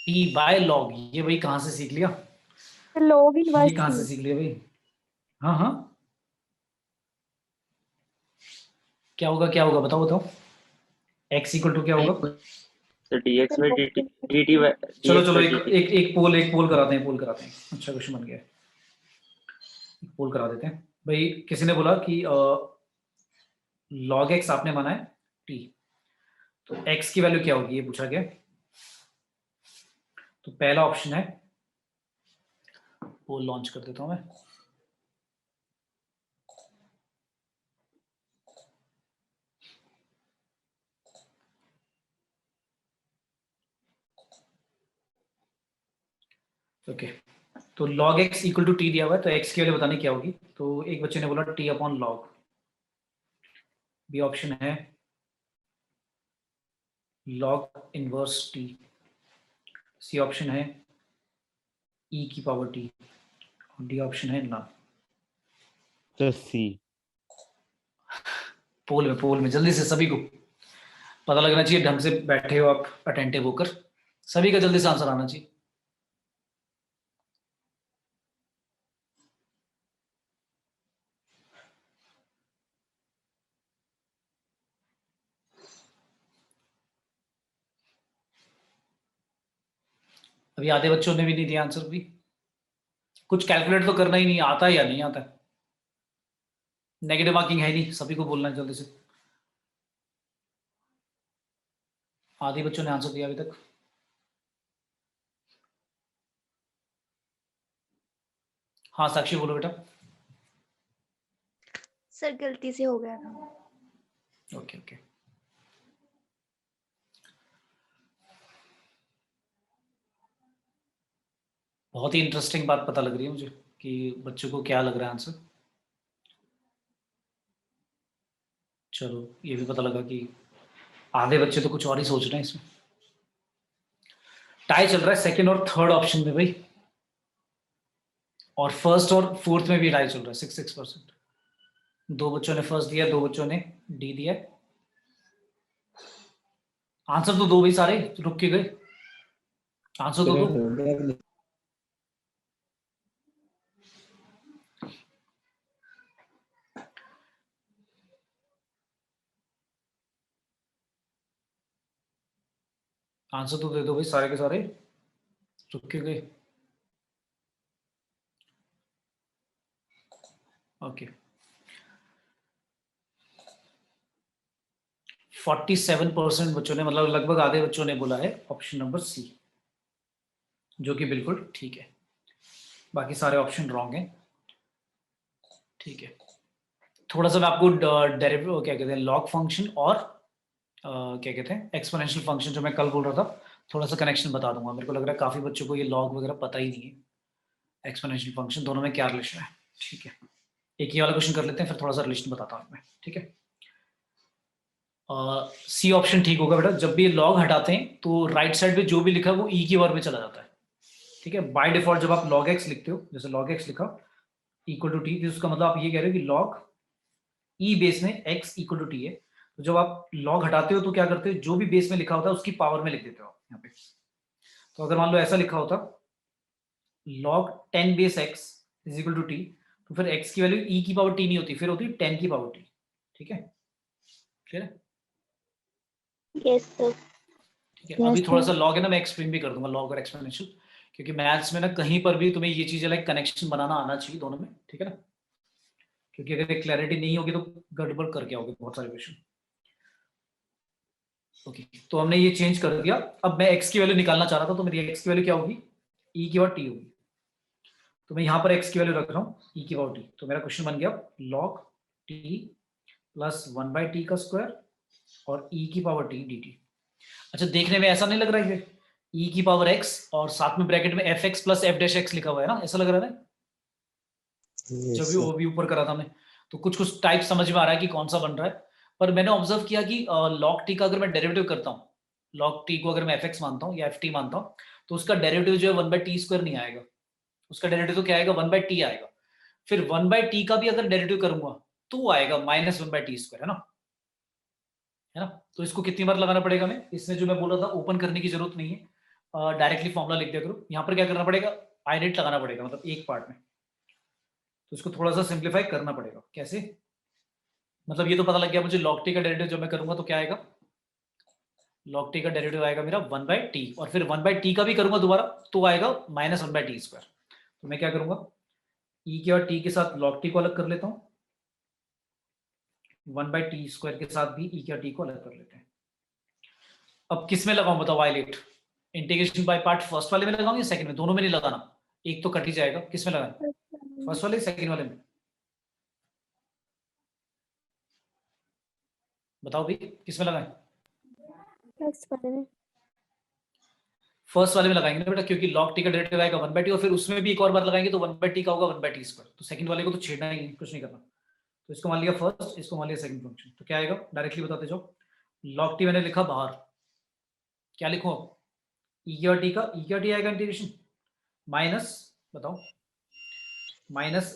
t/log, ये भाई कहाँ से सीख लिया, Log ये inverse कहाँ से T. सीख लिया भाई? हाँ हाँ, क्या होगा बताओ बताओ? x इक्वल टू क्या होगा? तो dx by dt dt by चलो dx चलो by एक dt एक एक पोल कराते हैं, अच्छा क्वेश्चन बन गया है, पोल करा देते हैं भाई। किसी ने बोला कि log x आपने माना है t, तो x की वैल्यू क्या होगी ये पूछा गया। तो पहला ऑप्शन है, पोल लॉन्च कर देता हूं मैं। ओके, तो log x equal to T दिया हुआ है, तो x की वैल्यू बतानी क्या होगी। तो एक बच्चे ने बोला t upon log, B option है log inverse t, C option है e की पावर t, और डी ऑप्शन है नन। तो सी। पोल में जल्दी से सभी को पता लगना चाहिए, ढंग से बैठे हो आप अटेंटिव होकर, सभी का जल्दी से आंसर आना चाहिए। अभी आधे बच्चों ने भी नहीं दिया आंसर भी। कुछ कैलकुलेट तो करना ही नहीं आता या नहीं आता, नेगेटिव मार्किंग है नहीं, सभी को बोलना है जल्दी से। आधे बच्चों ने आंसर दिया अभी तक। हाँ साक्षी बोलो बेटा। सर गलती से हो गया था। ओके ओके, बहुत ही इंटरेस्टिंग बात पता लग रही है मुझे कि बच्चों को क्या लग रहा है आंसर। चलो ये भी पता लगा कि आधे बच्चे तो कुछ और ही सोच रहे हैं इसमें। टाई चल रहा है सेकंड और थर्ड ऑप्शन में भाई, और फर्स्ट और फोर्थ में भी टाई चल रहा है 6-6%। दो बच्चों ने फर्स्ट दिया, दो बच्चों ने डी दिया। आंसर तो दो भाई, सारे रुक के गए, आंसर तो दो। आंसर तो दे दो भाई, सारे के सारे रुक के गए। ओके, 47% बच्चों ने, मतलब लगभग आधे बच्चों ने बोला है ऑप्शन नंबर सी, जो कि बिल्कुल ठीक है। बाकी सारे ऑप्शन रॉन्ग हैं। ठीक है, थोड़ा सा मैं आपको डेरिवेटिव क्या कहते हैं, लॉग फंक्शन और क्या कहते हैं एक्सपोनेंशियल फंक्शन जो मैं कल बोल रहा था, थोड़ा सा कनेक्शन बता दूंगा। मेरे को लग रहा है काफी बच्चों को ये लॉग वगैरह पता ही नहीं है, एक्सपोनेंशियल फंक्शन दोनों में क्या रिलेशन है। ठीक है, एक ही वाला क्वेश्चन कर लेते हैं, फिर थोड़ा सा रिलेशन बताता हूँ मैं। ठीक है, सी ऑप्शन ठीक होगा बेटा। जब भी लॉग हटाते हैं तो राइट साइड पे जो भी लिखा है वो ई की पावर में चला जाता है। ठीक है, बाय डिफॉल्ट जब आप log x लिखते हो, जैसे log x लिखा इक्वल टू टी, उसका मतलब आप ये कह रहे हो कि log ई बेस में x इक्वल टू टी है। तो जब आप log हटाते हो तो क्या करते हो, जो भी बेस में लिखा होता है उसकी पावर में लिख देते हो यहाँ पे। तो अगर मान लो ऐसा लिखा होता log 10 base x is equal to T, तो फिर x की वैल्यू e की पावर t नहीं होती, फिर होती 10 की पावर t। ठीक है, क्लियर है? Yes sir. ठीक है, अभी थोड़ा सा लॉग है ना, मैं एक्सप्लेन भी कर दूंगा लॉग और एक्सपोनेंशियल, क्योंकि मैथ्स में ना कहीं पर भी तुम्हें ये चीजें लाइक कनेक्शन बनाना आना चाहिए दोनों में। ठीक है ना, क्योंकि अगर एक क्लैरिटी नहीं होगी तो गड़बड़ करके आओगे बहुत सारे क्वेश्चन। ओके, तो हमने ये चेंज कर दिया। अब मैं x की वैल्यू निकालना चाह रहा था, तो मेरी x की वैल्यू क्या होगी, e की पावर t होगी। तो मैं यहाँ पर x की वैल्यू रख रहा हूँ e की पावर t, तो मेरा क्वेश्चन बन गया log t प्लस 1/t का स्क्वायर और e की पावर t dt। अच्छा, देखने में ऐसा नहीं लग रहा है e की पावर x और साथ में ब्रैकेट में fx plus f dash x लिखा हुआ है ना, ऐसा लग रहा है ना? जब भी वो भी ऊपर करा था मैं, तो कुछ कुछ टाइप समझ में आ रहा है कि कौन सा बन रहा है। पर मैंने ऑब्जर्व किया कि log t का अगर मैं डेरिवेटिव करता हूँ, log t को अगर मैं fx मानता हूँ या ft मानता हूँ, तो उसका डेरिवेटिव जो है 1/t² नहीं आएगा, उसका डेरिवेटिव तो क्या आएगा 1/t आएगा। फिर 1/t का भी अगर डेरिवेटिव करूंगा तो आएगा -1/t², है ना? तो इसको कितनी बार लगाना पड़ेगा, मैं इसमें जो मैं बोल रहा था ओपन करने की जरूरत नहीं है, डायरेक्टली फॉर्मूला लिख दिया करो। यहाँ पर क्या करना पड़ेगा, आइडेंट लगाना पड़ेगा, मतलब एक पार्ट में। तो इसको थोड़ा सा सिंप्लीफाई करना पड़ेगा। कैसे, मतलब ये तो पता लग गया मुझे log t का डेरिवेटिव जब मैं करूंगा तो क्या आएगा log t का डेरिवेटिव आएगा मेरा 1/t, और फिर 1/t का भी करूंगा दोबारा तो आएगा -1/t²। तो मैं क्या करूंगा, e के और t के साथ log t को अलग कर लेता हूं, 1/t² के साथ भी e के और t को अलग कर लेते हैं। अब किस में लगाऊं बताओ Violet, integration by part first वाले में लगाऊं या सेकंड में? दोनों में नहीं लगाना, एक तो कट ही जाएगा। किस में लगाएं, फर्स्ट वाले सेकंड वाले में? बताओ भी किस में लगाएं? फर्स्ट वाले में। फर्स्ट वाले में लगाएंगे ना बेटा, क्योंकि log t का डेरिवेटिव आएगा 1/t, और फिर उसमें भी एक और बार लगाएंगे तो 1/t का होगा 1/t²। तो सेकंड वाले को तो छेड़ना ही नहीं, कुछ नहीं करना। तो इसको मान लिया फर्स्ट, इसको मान लिया सेकंड फंक्शन। तो क्या आएगा डायरेक्टली बताते जाओ। log t मैंने लिखा बाहर, क्या लिखूं अब? e के और t का, e के और t आएगा इंटीग्रेशन माइनस, बताओ, माइनस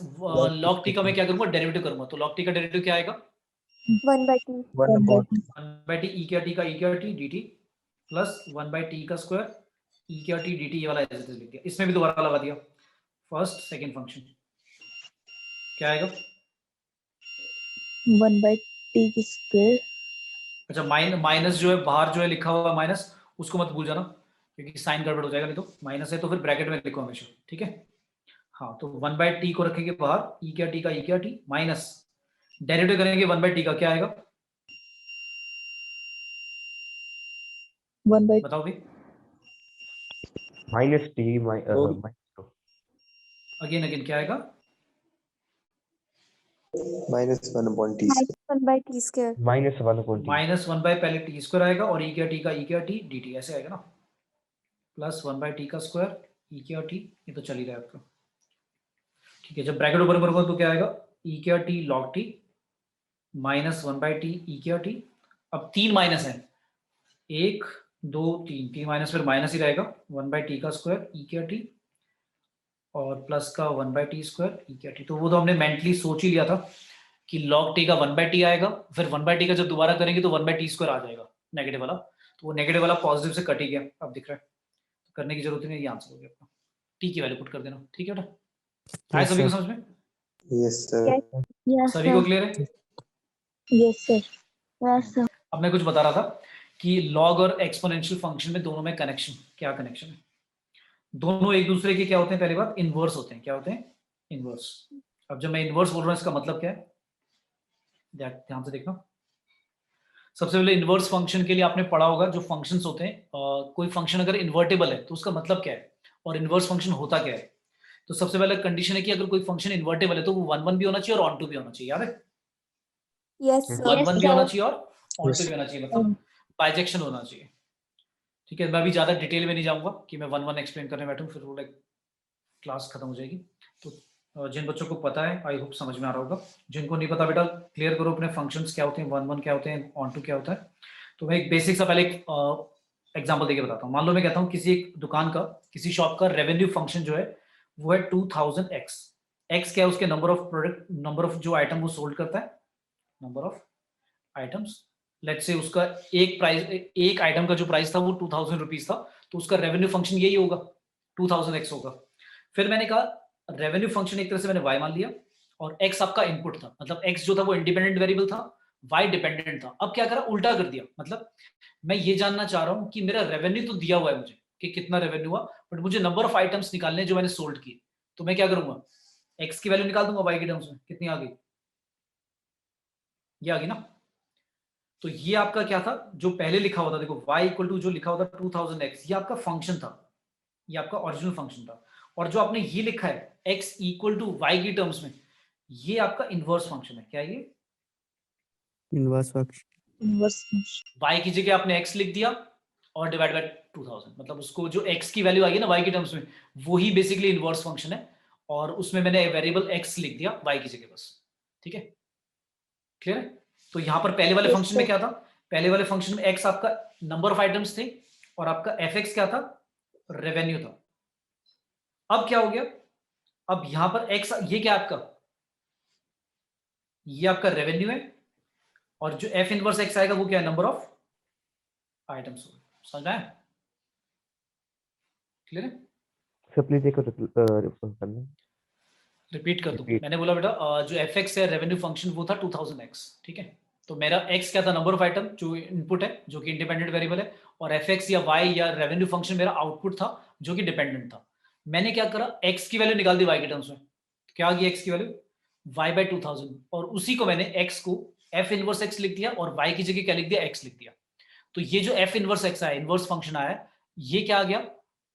log t का मैं क्या करूंगा, डेरिवेटिव करूंगा। तो log t का डेरिवेटिव क्या आएगा? 1/t। 1/t e के और t का e के और t dt प्लस 1/t का स्क्वायर e के और t dt, ये वाला ऐसे लिख दिया। इसमें भी दोबारा लगा दिया, फर्स्ट सेकंड फंक्शन। क्या आएगा? 1/t²। अच्छा, माइनस जो है बाहर जो है लिखा हुआ माइनस, उसको मत भूल जाना, क्योंकि साइन गड़बड़ हो जाएगा। नहीं तो माइनस है तो फिर ब्रैकेट में लिखो हमेशा, ठीक है। हाँ, तो 1/t को रखेंगे बाहर, e के t का e के t माइनस डेरिवेटिव करेंगे 1/t का, क्या आएगा 1/t बताओ भी। -t अगेन अगेन क्या आएगा? -1/t²। 1/t²। -1/t -1 बाय पहले t² आएगा और e के t का e के t dt ऐसे आएगा ना, प्लस 1/t का स्क्वायर e के t, ये तो चल ही रहा है आपका, ठीक है। जब ब्रैकेट ऊपर करूंगा तो क्या आएगा, e के t log t minus 1/t e के t। अब तीन माइनस है, 1 2 3, तीन माइनस फिर माइनस ही रहेगा, 1/t का स्क्वायर e के t और प्लस का 1/t² e के t। तो वो तो हमने मेंटली सोच ही लिया था कि log t का 1/t आएगा, फिर 1/t का जब दोबारा करेंगे तो 1/t² आ जाएगा नेगेटिव वाला, तो वो नेगेटिव वाला पॉजिटिव से कट ही गया, अब दिख रहा है। तो करने की जरूरत नहीं, ये आंसर हो गया अपना। t की वैल्यू पुट कर देना, ठीक है बेटा। आए Yes, सभी को sir. समझ में? Yes, sir. यस सभी को सर। क्लियर है? Yes sir. Yes sir. अब मैं कुछ बता रहा था कि लॉग और एक्सपोनेंशियल फंक्शन में दोनों में कनेक्शन, क्या कनेक्शन है? दोनों एक दूसरे के क्या होते हैं, पहली बात इनवर्स होते हैं। क्या होते हैं? इनवर्स। अब जब मैं इनवर्स बोल रहा हूं इसका मतलब क्या है, ध्यान से देखना। सबसे पहले इनवर्स फंक्शन के लिए आपने पढ़ा होगा, जो फंक्शंस होते हैं, कोई फंक्शन अगर इन्वर्टेबल है तो उसका मतलब क्या है, और इनवर्स फंक्शन होता क्या है। तो सबसे पहले कंडीशन है कि अगर कोई फंक्शन इन्वर्टेबल है तो वो 1 1 भी होना चाहिए और ऑन टू भी होना चाहिए, याद है? यस 1 1 भी सर। होना चाहिए और ऑन टू Yes. भी होना चाहिए, मतलब बाइजेक्शन होना चाहिए, ठीक है। मैं अभी ज्यादा डिटेल में नहीं जाऊंगा कि मैं 1 1 एक्सप्लेन करने बैठूं, फिर वो लाइक क्लास खत्म हो जाएगी। तो जिन बच्चों को पता है आई होप समझ में आ रहा होगा, जिनको नहीं पता बेटा क्लियर करो अपने फंक्शंस क्या होते हैं, 1 1 क्या होते हैं, ऑन टू क्या होता है। तो मैं एक बेसिक सा पहले एक एग्जांपल देके बताता हूँ। मान लो मैं कहता हूँ किसी एक दुकान का, किसी शॉप का रेवेन्यू फंक्शन जो है वो है 2000x। x क्या है? उसके number of product, number of जो आइटम वो सोल्ड करता है, number of items. Let's say उसका एक प्राइस, एक आइटम का जो प्राइस था वो 2000 रुपीज था, तो उसका रेवेन्यू फंक्शन यही होगा, 2000x होगा। फिर मैंने कहा रेवेन्यू फंक्शन एक तरह से मैंने y मान लिया, और x आपका इनपुट था, मतलब x जो था वो इंडिपेंडेंट वेरिएबल था, y डिपेंडेंट था। अब क्या करा, उल्टा कर दिया। मतलब मैं ये जानना चाह रहा हूं कि मेरा रेवेन्यू तो दिया हुआ है मुझे कि कितना रेवेन्यू हुआ, बट मुझे नंबर ऑफ आइटम्स निकालने जो मैंने सोल्ड किए। तो मैं क्या करूंगा, x की वैल्यू निकाल दूंगा y के टर्म्स में, कितनी आ गई, ये आ गई ना। तो ये आपका क्या था, जो पहले लिखा हुआ था, देखो y इक्वल टू जो लिखा हुआ था 2000x, ये आपका फंक्शन था, ये आपका ओरिजिनल फंक्शन था। और जो आपने ये लिखा है x इक्वल टू y की टर्म्स में, ये आपका इनवर्स फंक्शन है। क्या है ये? Inverse function. Inverse function. y की जगह आपने x लिख दिया और डिवाइड बाय 2000, मतलब उसको जो x की वैल्यू आ गई ना y की टर्म्स में, वो ही बेसिकली इनवर्स फंक्शन है, और उसमें मैंने वेरिएबल x लिख दिया y की जगह बस, ठीक है। क्लियर है? तो यहां पर पहले वाले Yes, फंक्शन में sir. क्या था, पहले वाले फंक्शन में x आपका नंबर ऑफ आइटम्स थे और आपका fx क्या था, रेवेन्यू था। अब क्या हो गया, अब यहां पर x, ये क्या आपका, ये आपका रेवेन्यू है, और जो f इनवर्स x आएगा वो क्या है, नंबर ऑफ आइटम्स। समझ में आया? क्लियर है? सर प्लीज एक करना। रिपीट कर दूं, Repeat. मैंने बोला बेटा जो fx है रेवेन्यू फंक्शन वो था 2000x, ठीक है। तो मेरा x क्या था, नंबर ऑफ आइटम जो इनपुट है जो कि इंडिपेंडेंट वेरिएबल है, और fx या y या रेवेन्यू फंक्शन मेरा आउटपुट था जो कि डिपेंडेंट था। मैंने क्या करा, x की वैल्यू निकाल दी y के टर्म्स में। क्या आ गई x की वैल्यू, y बाय 2000, और उसी को मैंने x को f इनवर्स x लिख दिया और y की जगह क्या लिख दिया, x लिख दिया। तो ये जो f इनवर्स x आया, इनवर्स फंक्शन आया, ये क्या आ गया,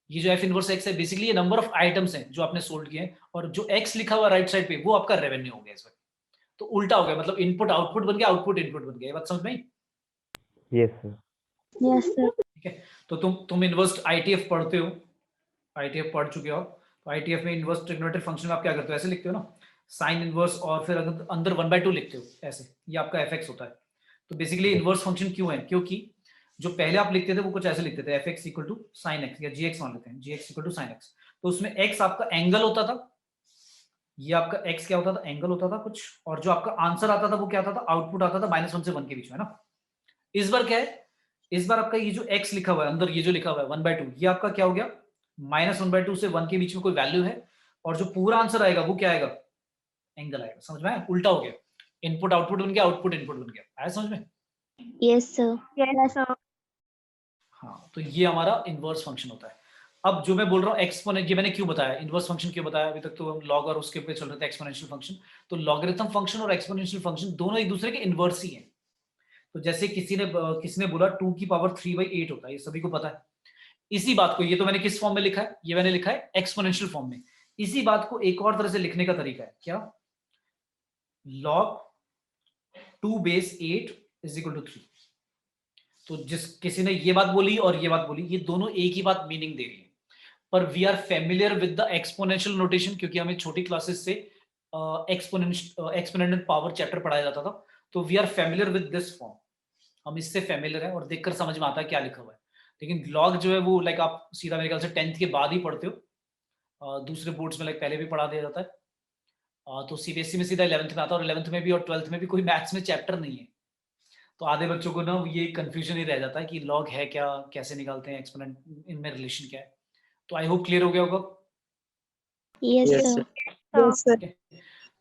ये जो f इनवर्स x है बेसिकली ये नंबर ऑफ आइटम्स हैं जो आपने सोल्व किए हैं, और जो x लिखा हुआ राइट साइड पे वो आपका रेवेन्यू हो गया इस वक्त। तो उल्टा हो गया, मतलब इनपुट आउटपुट बन गया, आउटपुट इनपुट बन गया। ये बात समझ में आई? Yes, sir. Yes, sir. ठीक है, तो तुम इनवर्स आईटीएफ पढ़ते हो, आईटीएफ पढ़ चुके हो। तो आईटीएफ में इनवर्स ट्रिग्नोमेट्रिक फंक्शन में आप क्या करते हो, ऐसे लिखते हो ना, साइन इनवर्स और फिर अंदर 1/2 लिखते हो ऐसे, ये आपका एफएक्स होता है। तो बेसिकली इनवर्स फंक्शन क्यों है, क्योंकि जो पहले आप लिखते थे वो कुछ ऐसे लिखते थे, fx equal to sine x या gx मान लेते हैं, gx equal to sine x. तो उसमें x आपका एंगल होता था, ये आपका x क्या होता था, एंगल होता था कुछ, और जो आपका आंसर आता था वो क्या आता था, आउटपुट आता था -1 से 1 के बीच में ना। इस बार क्या है, इस बार आपका ये जो x लिखा हुआ है अंदर, ये जो लिखा हुआ है 1/2, ये आपका क्या हो गया, -1/2 से 1 के बीच में कोई वैल्यू है, और जो पूरा आंसर आएगा वो क्या आएगा, एंगल आएगा। समझ में आया? उल्टा हो गया, इनपुट आउटपुट बन गया, आउटपुट इनपुट बन गया। आया समझ में? Yes, sir. Yes, sir. हाँ, तो ये हमारा इनवर्स फंक्शन होता है। अब जो मैं बोल रहा हूँ एक्सपोनेंट, ये मैंने क्यों बताया, इनवर्स फंक्शन क्यों बताया, अभी तक तो लॉग और उसके पे चल रहे थे एक्सपोनेंशियल फंक्शन। तो लॉगरिथम फंक्शन और एक्सपोनेंशियल फंक्शन दोनों एक दूसरे के इनवर्स ही हैं। तो जैसे किसी ने बोला 2 की पावर 3/8 होता है, ये सभी को पता है। इसी बात को, ये तो मैंने किस फॉर्म में लिखा है, ये मैंने लिखा है एक्सपोनेंशियल फॉर्म में। इसी बात को एक और तरह से लिखने का तरीका है, क्या, log 2 base 8 is equal to 3। तो जिस किसी ने ये बात बोली और ये बात बोली, ये दोनों एक ही बात मीनिंग दे रही है, पर we are familiar with the exponential notation, क्योंकि हमें छोटी क्लासेस से एक्सपोनेंशियल पावर चैप्टर पढ़ाया जाता था, तो we are familiar with this form, हम इससे फेमिलियर है और देखकर समझ में आता है क्या लिखा हुआ है। लेकिन लॉग जो है वो लाइक आप सीधा मेरे ख्याल से 10th के बाद ही पढ़ते हो, दूसरे बोर्ड्स में लाइक पहले भी पढ़ा दिया जाता है। तो सीबीएसई में सीधा 11th में आता है, और 11th में भी और 12th में भी कोई मैथ्स में चैप्टर नहीं है। तो आधे बच्चों को ना ये कंफ्यूजन ही रह जाता है कि लॉग है क्या, कैसे निकालते हैं, एक्सपोनेंट इनमें रिलेशन क्या है। तो आई होप क्लियर हो गया होगा। Yes, Yes, sir. sir. Yes, sir.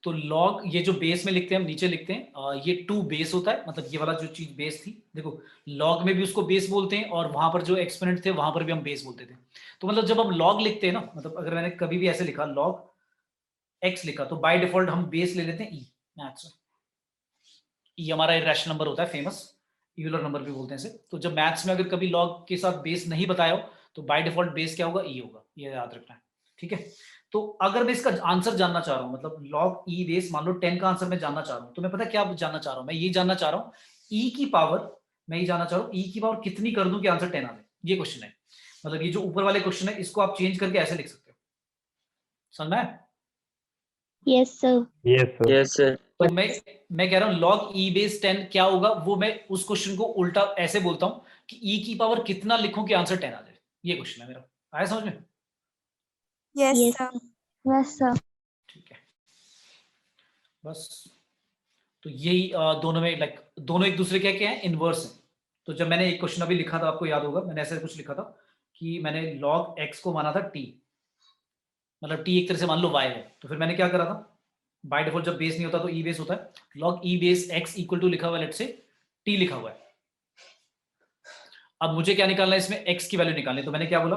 तो लॉग ये जो बेस में लिखते हैं हम नीचे लिखते हैं, ये 2 बेस होता है, मतलब ये वाला जो चीज बेस थी, देखो लॉग में भी उसको बेस बोलते हैं और वहां पर जो एक्सपोनेंट थे वहां पर भी हम बेस बोलते थे। तो मतलब जब हम लॉग लिखते हैं ना, मतलब अगर मैंने कभी भी ऐसे लिखा लॉग एक्स लिखा, तो बाय डिफॉल्ट हम बेस ले लेते हैं ई, मैथ्स में ई हमारा इरेशनल नंबर होता है, फेमस यूलर नंबर भी बोलते हैं इसे। तो जब मैथ्स में अगर कभी लॉग के साथ बेस नहीं बताया हो तो बाय डिफॉल्ट बेस क्या होगा, ई होगा, ये याद रखना है, ठीक है। तो अगर मैं इसका आंसर जानना चाह रहा हूँ, मतलब लॉग ई बेस, मान लो 10 का आंसर मैं जानना चाह रहा हूँ, तो मैं पता क्या जानना चाह रहा हूँ, मैं ये जानना चाह रहा हूँ ई की पावर, मैं ये जानना चाह रहा हूँ ई की पावर कितनी कर दूं कि आंसर 10 आ जाए, ये क्वेश्चन है। मतलब ये जो ऊपर वाले क्वेश्चन है इसको आप चेंज करके ऐसे लिख सकते हो, समझ में आया? Yes, sir. Yes, sir. Yes, sir. तो मैं कह रहा हूँ log e बेस 10 क्या होगा, वो मैं उस क्वेश्चन को उल्टा ऐसे बोलता हूँ कि e की पावर कितना लिखूं कि आंसर 10 आ जाए, ये क्वेश्चन है मेरा। आया समझ में? Yes, Yes, sir. Yes, sir. ठीक है, बस। तो यही दोनों में लाइक दोनों एक दूसरे क्या क्या है, इनवर्स है। तो जब मैंने एक क्वेश्चन अभी लिखा था, आपको याद होगा, मैंने ऐसे कुछ लिखा था कि मैंने log x को माना था t, मतलब t एक तरह से मान लो y है, तो फिर मैंने क्या करा था, बाय डिफॉल्ट जब बेस नहीं होता तो ई बेस होता है, log e base x equal to लिखा हुआ है, लेट्स से t लिखा हुआ है। अब मुझे क्या निकालना है, इसमें x की वैल्यू निकालनी है। तो मैंने क्या बोला,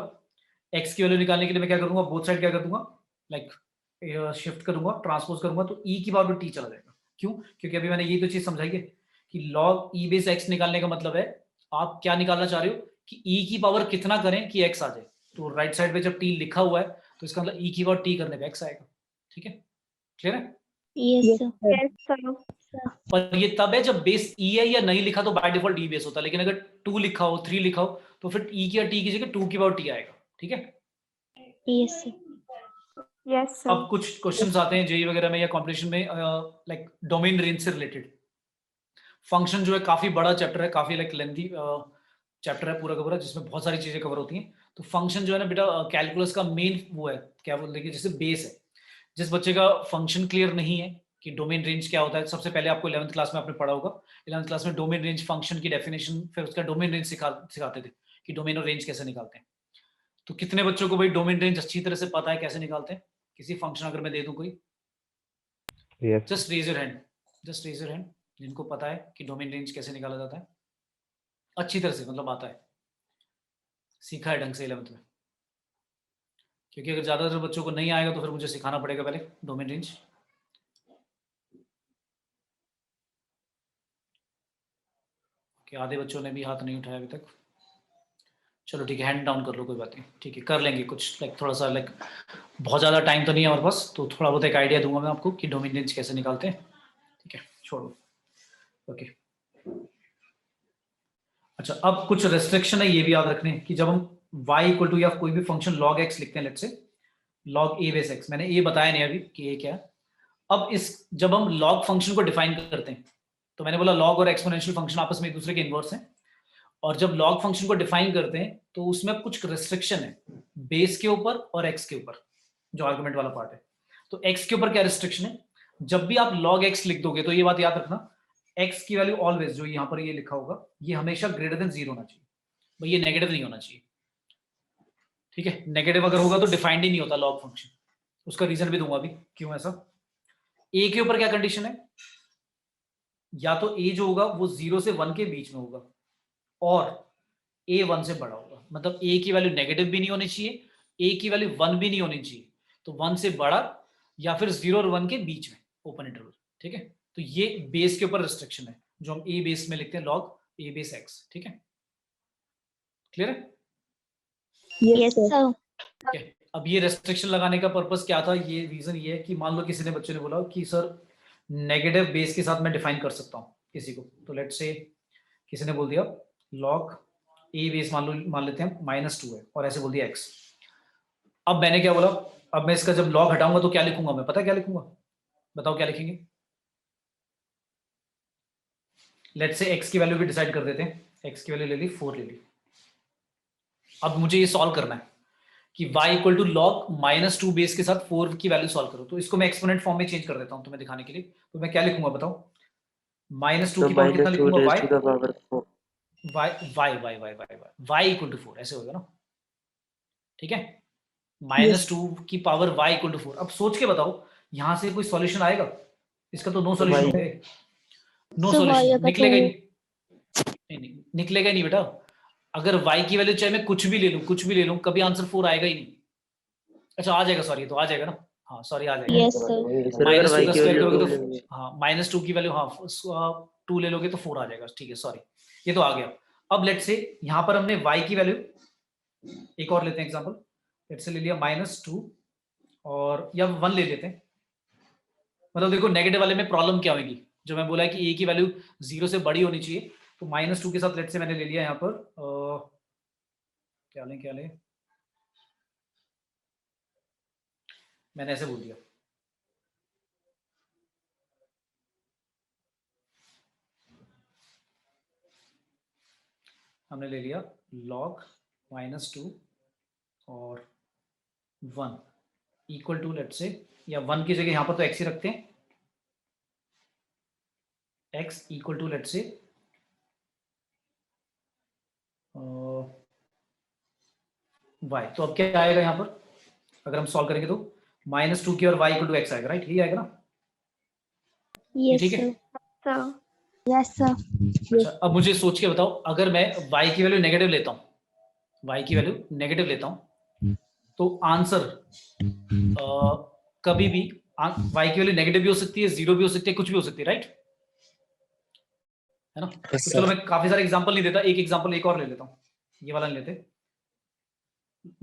x की वैल्यू निकालने के लिए मैं क्या करूंगा, बोथ साइड क्या कर दूंगा, लाइक शिफ्ट करूंगा, ट्रांसपोज करूंगा, तो e की पावर t चला जाएगा। क्यों? क्योंकि अभी मैंने ये तो चीज समझाई है कि log e बेस x निकालने का मतलब है आप क्या निकालना चाह रहे हो कि e की पावर कितना करें कि x आ जाए। तो राइट साइड पे जब t लिखा हुआ है तो इसका मतलब e की पावर t करने पे x आएगा, ठीक है, क्लियर है? Yes, sir. Yes, sir. पर ये तब है जब बेस e है या नहीं लिखा तो बाय डिफॉल्ट e बेस होता है, लेकिन अगर 2 लिखा हो 3 लिखा हो तो फिर e की या t की जगह 2 की पावर t आएगा, ठीक है। Yes, sir. Yes, sir. अब कुछ क्वेश्चंस आते हैं जेई वगैरह में या कॉम्पिटिशन में, लाइक डोमेन रेंज से रिलेटेड। फंक्शन जो है काफी बड़ा चैप्टर है, काफी लाइक लेंथी चैप्टर है पूरा का पूरा, जिसमें बहुत सारी चीजें कवर होती हैं। तो फंक्शन जो है ना बेटा, कैलकुलस का मेन वो है, क्या बोलते हैं कि जैसे बेस है। जिस बच्चे का फंक्शन क्लियर नहीं है कि डोमेन रेंज क्या होता है, सबसे पहले आपको 11th क्लास में आपने पढ़ा होगा, 11th क्लास में डोमेन रेंज फंक्शन की डेफिनेशन, फिर उसका डोमेन रेंज सिखाते थे कि डोमेन और रेंज कैसे निकालते हैं। तो कितने बच्चों को भाई डोमेन रेंज अच्छी तरह से पता है कैसे निकालते हैं? किसी फंक्शन अगर मैं दे दूं कोई, Yes. Just raise your hand, just raise your hand. जिनको पता है कि डोमेन रेंज कैसे निकाला जाता है अच्छी तरह से, मतलब आता है, सीखा है ढंग से 11th में, क्योंकि अगर ज़्यादातर बच्चों को नहीं आएगा तो फिर मुझे सिखाना पड़ेगा पहले डोमेन रेंज। कि आधे बच्चों ने भी हाथ नहीं उठाया अभी तक। चलो ठीक है, हैंड डाउन कर लो, कोई बात नहीं, ठीक है, कर लेंगे कुछ, लाइक थोड़ा सा, लाइक बहुत ज़्यादा टाइम तो नहीं है हमारे पास, तो थोड़ा बहुत एक आइडिया दूंगा मैं आपको कि डोमेन रेंज कैसे निकालते हैं। ठीक है, छोड़ो, ओके। अच्छा, अब कुछ रेस्ट्रिक्शन है, ये भी याद रखने कि जब हम y इक्वल टू या कोई भी फंक्शन log x लिखते हैं, let's say log a base x, मैंने ये बताया नहीं अभी कि ये क्या है। अब इस जब हम log फंक्शन को डिफाइन करते हैं, तो मैंने बोला log और एक्सपोनेंशियल फंक्शन आपस में एक दूसरे के इनवर्स हैं, और जब log फंक्शन को डिफाइन करते हैं तो उसमें कुछ रेस्ट्रिक्शन है बेस के ऊपर और x के ऊपर, जो आर्गुमेंट वाला पार्ट है। तो x के ऊपर क्या रिस्ट्रिक्शन है, जब भी आप log x लिख दोगे तो ये बात याद रखना, x की वैल्यू ऑलवेज, जो यहाँ पर ये लिखा होगा, ये हमेशा ग्रेटर देन 0 होना चाहिए भाई, ये नेगेटिव नहीं होना चाहिए। ठीक है, नेगेटिव अगर होगा तो डिफाइंड ही नहीं होता लॉग फंक्शन। उसका रीजन भी दूंगा अभी क्यों ऐसा। ए के ऊपर क्या कंडीशन है, या तो ए जो होगा वो 0 से 1 के बीच में होगा, और ए 1 से बड़ा होगा, मतलब ए की वैल्यू नेगेटिव भी नहीं होनी चाहिए, ए की वैल्यू 1 भी नहीं होनी चाहिए, तो 1 से बड़ा या फिर 0 और 1 के बीच में ओपन इंटरवल। ठीक है, तो ये बेस के ऊपर रिस्ट्रिक्शन है जो हम ए बेस में लिखते हैं, लॉग ए बेस एक्स। ठीक है, क्लियर है? Yes, sir. ठीक है, अब ये रेस्ट्रिक्शन लगाने का पर्पस क्या था, ये रीजन ये है कि मान लो किसी ने, बच्चे ने बोला कि सर नेगेटिव बेस के साथ मैं डिफाइन कर सकता हूँ किसी को, तो लेट्स से किसी ने बोल दिया लॉग ए बेस, मान लेते हैं -2 है, और ऐसे बोल दिया x। अब मैंने क्या बोला, अब मैं इसका जब लॉग हटाऊंगा तो क्या लिखूंगा मैं, पता क्या लिखूंगा, बताओ क्या लिखेंगे? लेट्स से x की वैल्यू भी डिसाइड कर देते हैं, x की वैल्यू ले ली 4 ले ली। अब मुझे ये सॉल्व करना है कि y equal to log -2 base के साथ 4 की वैल्यू सॉल्व करो, तो इसको मैं एक्सपोनेंट फॉर्म में चेंज कर देता हूं तुम्हें दिखाने के लिए। तो मैं क्या लिखूंगा बताओ, -2 की पावर कितना लिखूंगा, y इक्वल टू 4 ऐसे होगा ना। ठीक है, -2 की पावर y इक्वल टू 4। अब सोच के बताओ यहां से कोई सॉल्यूशन आएगा, इसका तो नो सॉल्यूशन है, नो So, y सॉल्यूशन, का निकलेगा ही तो- नहीं, निकलेगा ही नहीं बेटा। अगर y की वैल्यू चाहे मैं कुछ भी ले लूं, कभी आंसर 4 आएगा ही नहीं। अच्छा आ जाएगा, सॉरी, तो आ जाएगा ना, हाँ सॉरी आ जाएगा। Yes, sir. -2 का स्क्वायर करोगे तो हाँ, -2 की वैल्यू, हाँ 2 ले लोगे तो 4 आ जाएगा। ठीक है, सॉरी, ये तो आ गया। अब लेट्स से यहाँ पर हमने y की वैल्यू, एक और लेते हैं एग्जांपल, लेट्स से ले लिया -2 और या 1 ले लेते हैं। मतलब देखो नेगेटिव वाले में प्रॉब्लम क्या होगी, जो मैं बोला है कि a की वैल्यू 0 से बड़ी होनी चाहिए, तो -2 के साथ लेट्स से मैंने ले लिया यहाँ पर क्या लें, मैंने ऐसे बोल दिया, हमने ले लिया log -2 और 1 इक्वल टू, लेट्स से, या 1 की जगह यहाँ पर तो x ही रखते हैं, x equal to let's say y। तो अब क्या आएगा यहाँ पर, अगर हम सॉल्व करेंगे तो -2 की और y इक्वल टू x आएगा, राइट, यही आएगा ना। Yes, ठीक है, sir. sir. Yes, sir. अच्छा अब मुझे सोच के बताओ, अगर मैं y की वैल्यू नेगेटिव लेता हूँ, y की वैल्यू नेगेटिव लेता हूँ, तो आंसर कभी भी y की वैल्यू नेगेटिव भी हो सकती है, 0 भी हो सकती है, कुछ भी हो सकती है, राइट, है ना। तो चलो मैं काफी सारे एग्जांपल नहीं देता, एक एग्जांपल एक और ले लेता हूँ, ये वाला नहीं लेते,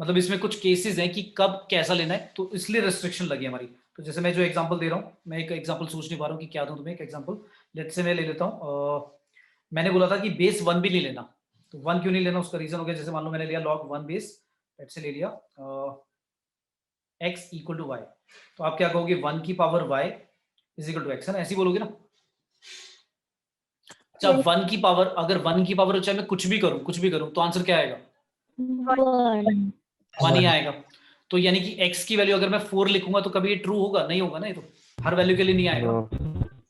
मतलब इसमें कुछ केसेस हैं कि कब कैसा लेना है, तो इसलिए रेस्ट्रिक्शन लगी हमारी। तो जैसे मैं जो एग्जांपल दे रहा हूँ, मैं एक एग्जांपल सोच नहीं पा रहा हूँ कि क्या दूं तुम्हें, एक एग्जांपल लेट्स से मैं ले लेता हूँ, मैंने बोला था कि बेस 1 भी नहीं लेना, तो 1 क्यों नहीं लेना, उसका रीजन हो गया, जैसे मान लो मैंने लिया log 1 बेस, लेट्स से ले लिया x इक्वल टू y, तो आप क्या कहोगे, 1 की power y is equal to x, है ना, ऐसे ही बोलोगे ना। अच्छा 1 की पावर, अगर 1 की पावर चाहे मैं कुछ भी करूं तो आंसर क्या आएगा, 1 ही आएगा। तो यानी कि x की वैल्यू अगर मैं 4 लिखूंगा तो कभी ये ट्रू होगा, नहीं होगा ना, ये तो हर वैल्यू के लिए नहीं आएगा।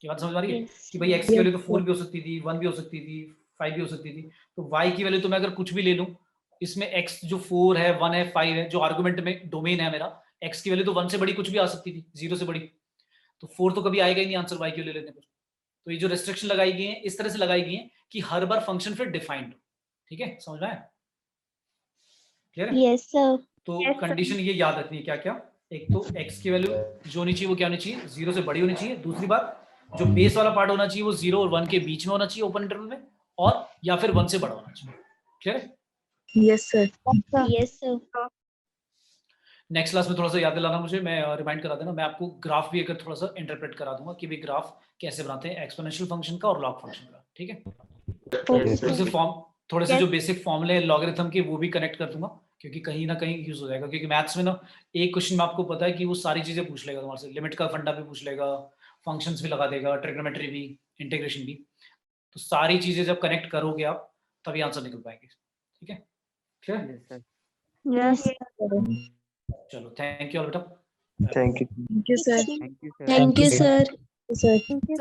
ये बात समझ आ रही है कि भाई x की वैल्यू तो 4 भी हो सकती थी, 1 भी हो सकती थी, 5 भी हो सकती थी, तो y की वैल्यू तो मैं अगर कुछ भी ले लूं, इसमें x जो 4 है, 1 है, 5 है, जो आर्गुमेंट में डोमेन है मेरा, x की वैल्यू तो 1 से बड़ी कुछ भी आ सकती थी, 0 से बड़ी, तो 4 तो कभी आएगा ही नहीं आंसर y की वैल्यू लेने पर। तो ये जो रेस्ट्रिक्शन लगाई गई है इस तरह से लगाई गई है कि हर बार फंक्शन फिर डिफाइंड हो, ठीक है, समझ में आया? क्लियर है? Yes, sir. तो Yes, sir. कंडीशन ये याद रखनी है क्या क्या, एक तो x की वैल्यू जो होनी चाहिए वो क्या होनी चाहिए, 0 से बड़ी होनी चाहिए। दूसरी बात जो बेस वाला पार्ट होना चाहिए वो 0 और 1 के बीच में होना चाहिए ओपन इंटरवल में, और या फिर 1 से बड़ा होना चाहिए। क्लियर है? Yes, sir. Yes, sir. Next class में थोड़ा सा याद दिलाना मुझे, मैं रिमाइंड करा देना, मैं आपको ग्राफ भी अगर थोड़ा सा इंटरप्रेट करा दूंगा कि भी ग्राफ कैसे बनाते हैं एक्सपोनेंशियल फंक्शन का और लॉग फंक्शन का, ठीक है? थोड़े से जो बेसिक फॉर्मूले लॉगरिथम के वो भी कनेक्ट कर दूंगा, क्योंकि कहीं ना कहीं यूज हो जाएगा, क्योंकि मैथ्स में ना एक क्वेश्चन में आपको पता है कि वो सारी चीजें पूछ लेगा तुम्हारे से, लिमिट का फंडा भी पूछ लेगा, फंक्शंस भी लगा देगा, ट्रिग्नोमेट्री भी, इंटीग्रेशन भी। तो सारी चीजें जब कनेक्ट करोगे आप तभी आंसर निकल पाएंगे, ठीक है? क्लियर? Yes, sir. Yes. चलो थैंक यू बेटा। Thank you. Thank you, sir. Thank you, sir. Thank you, sir. Thank you.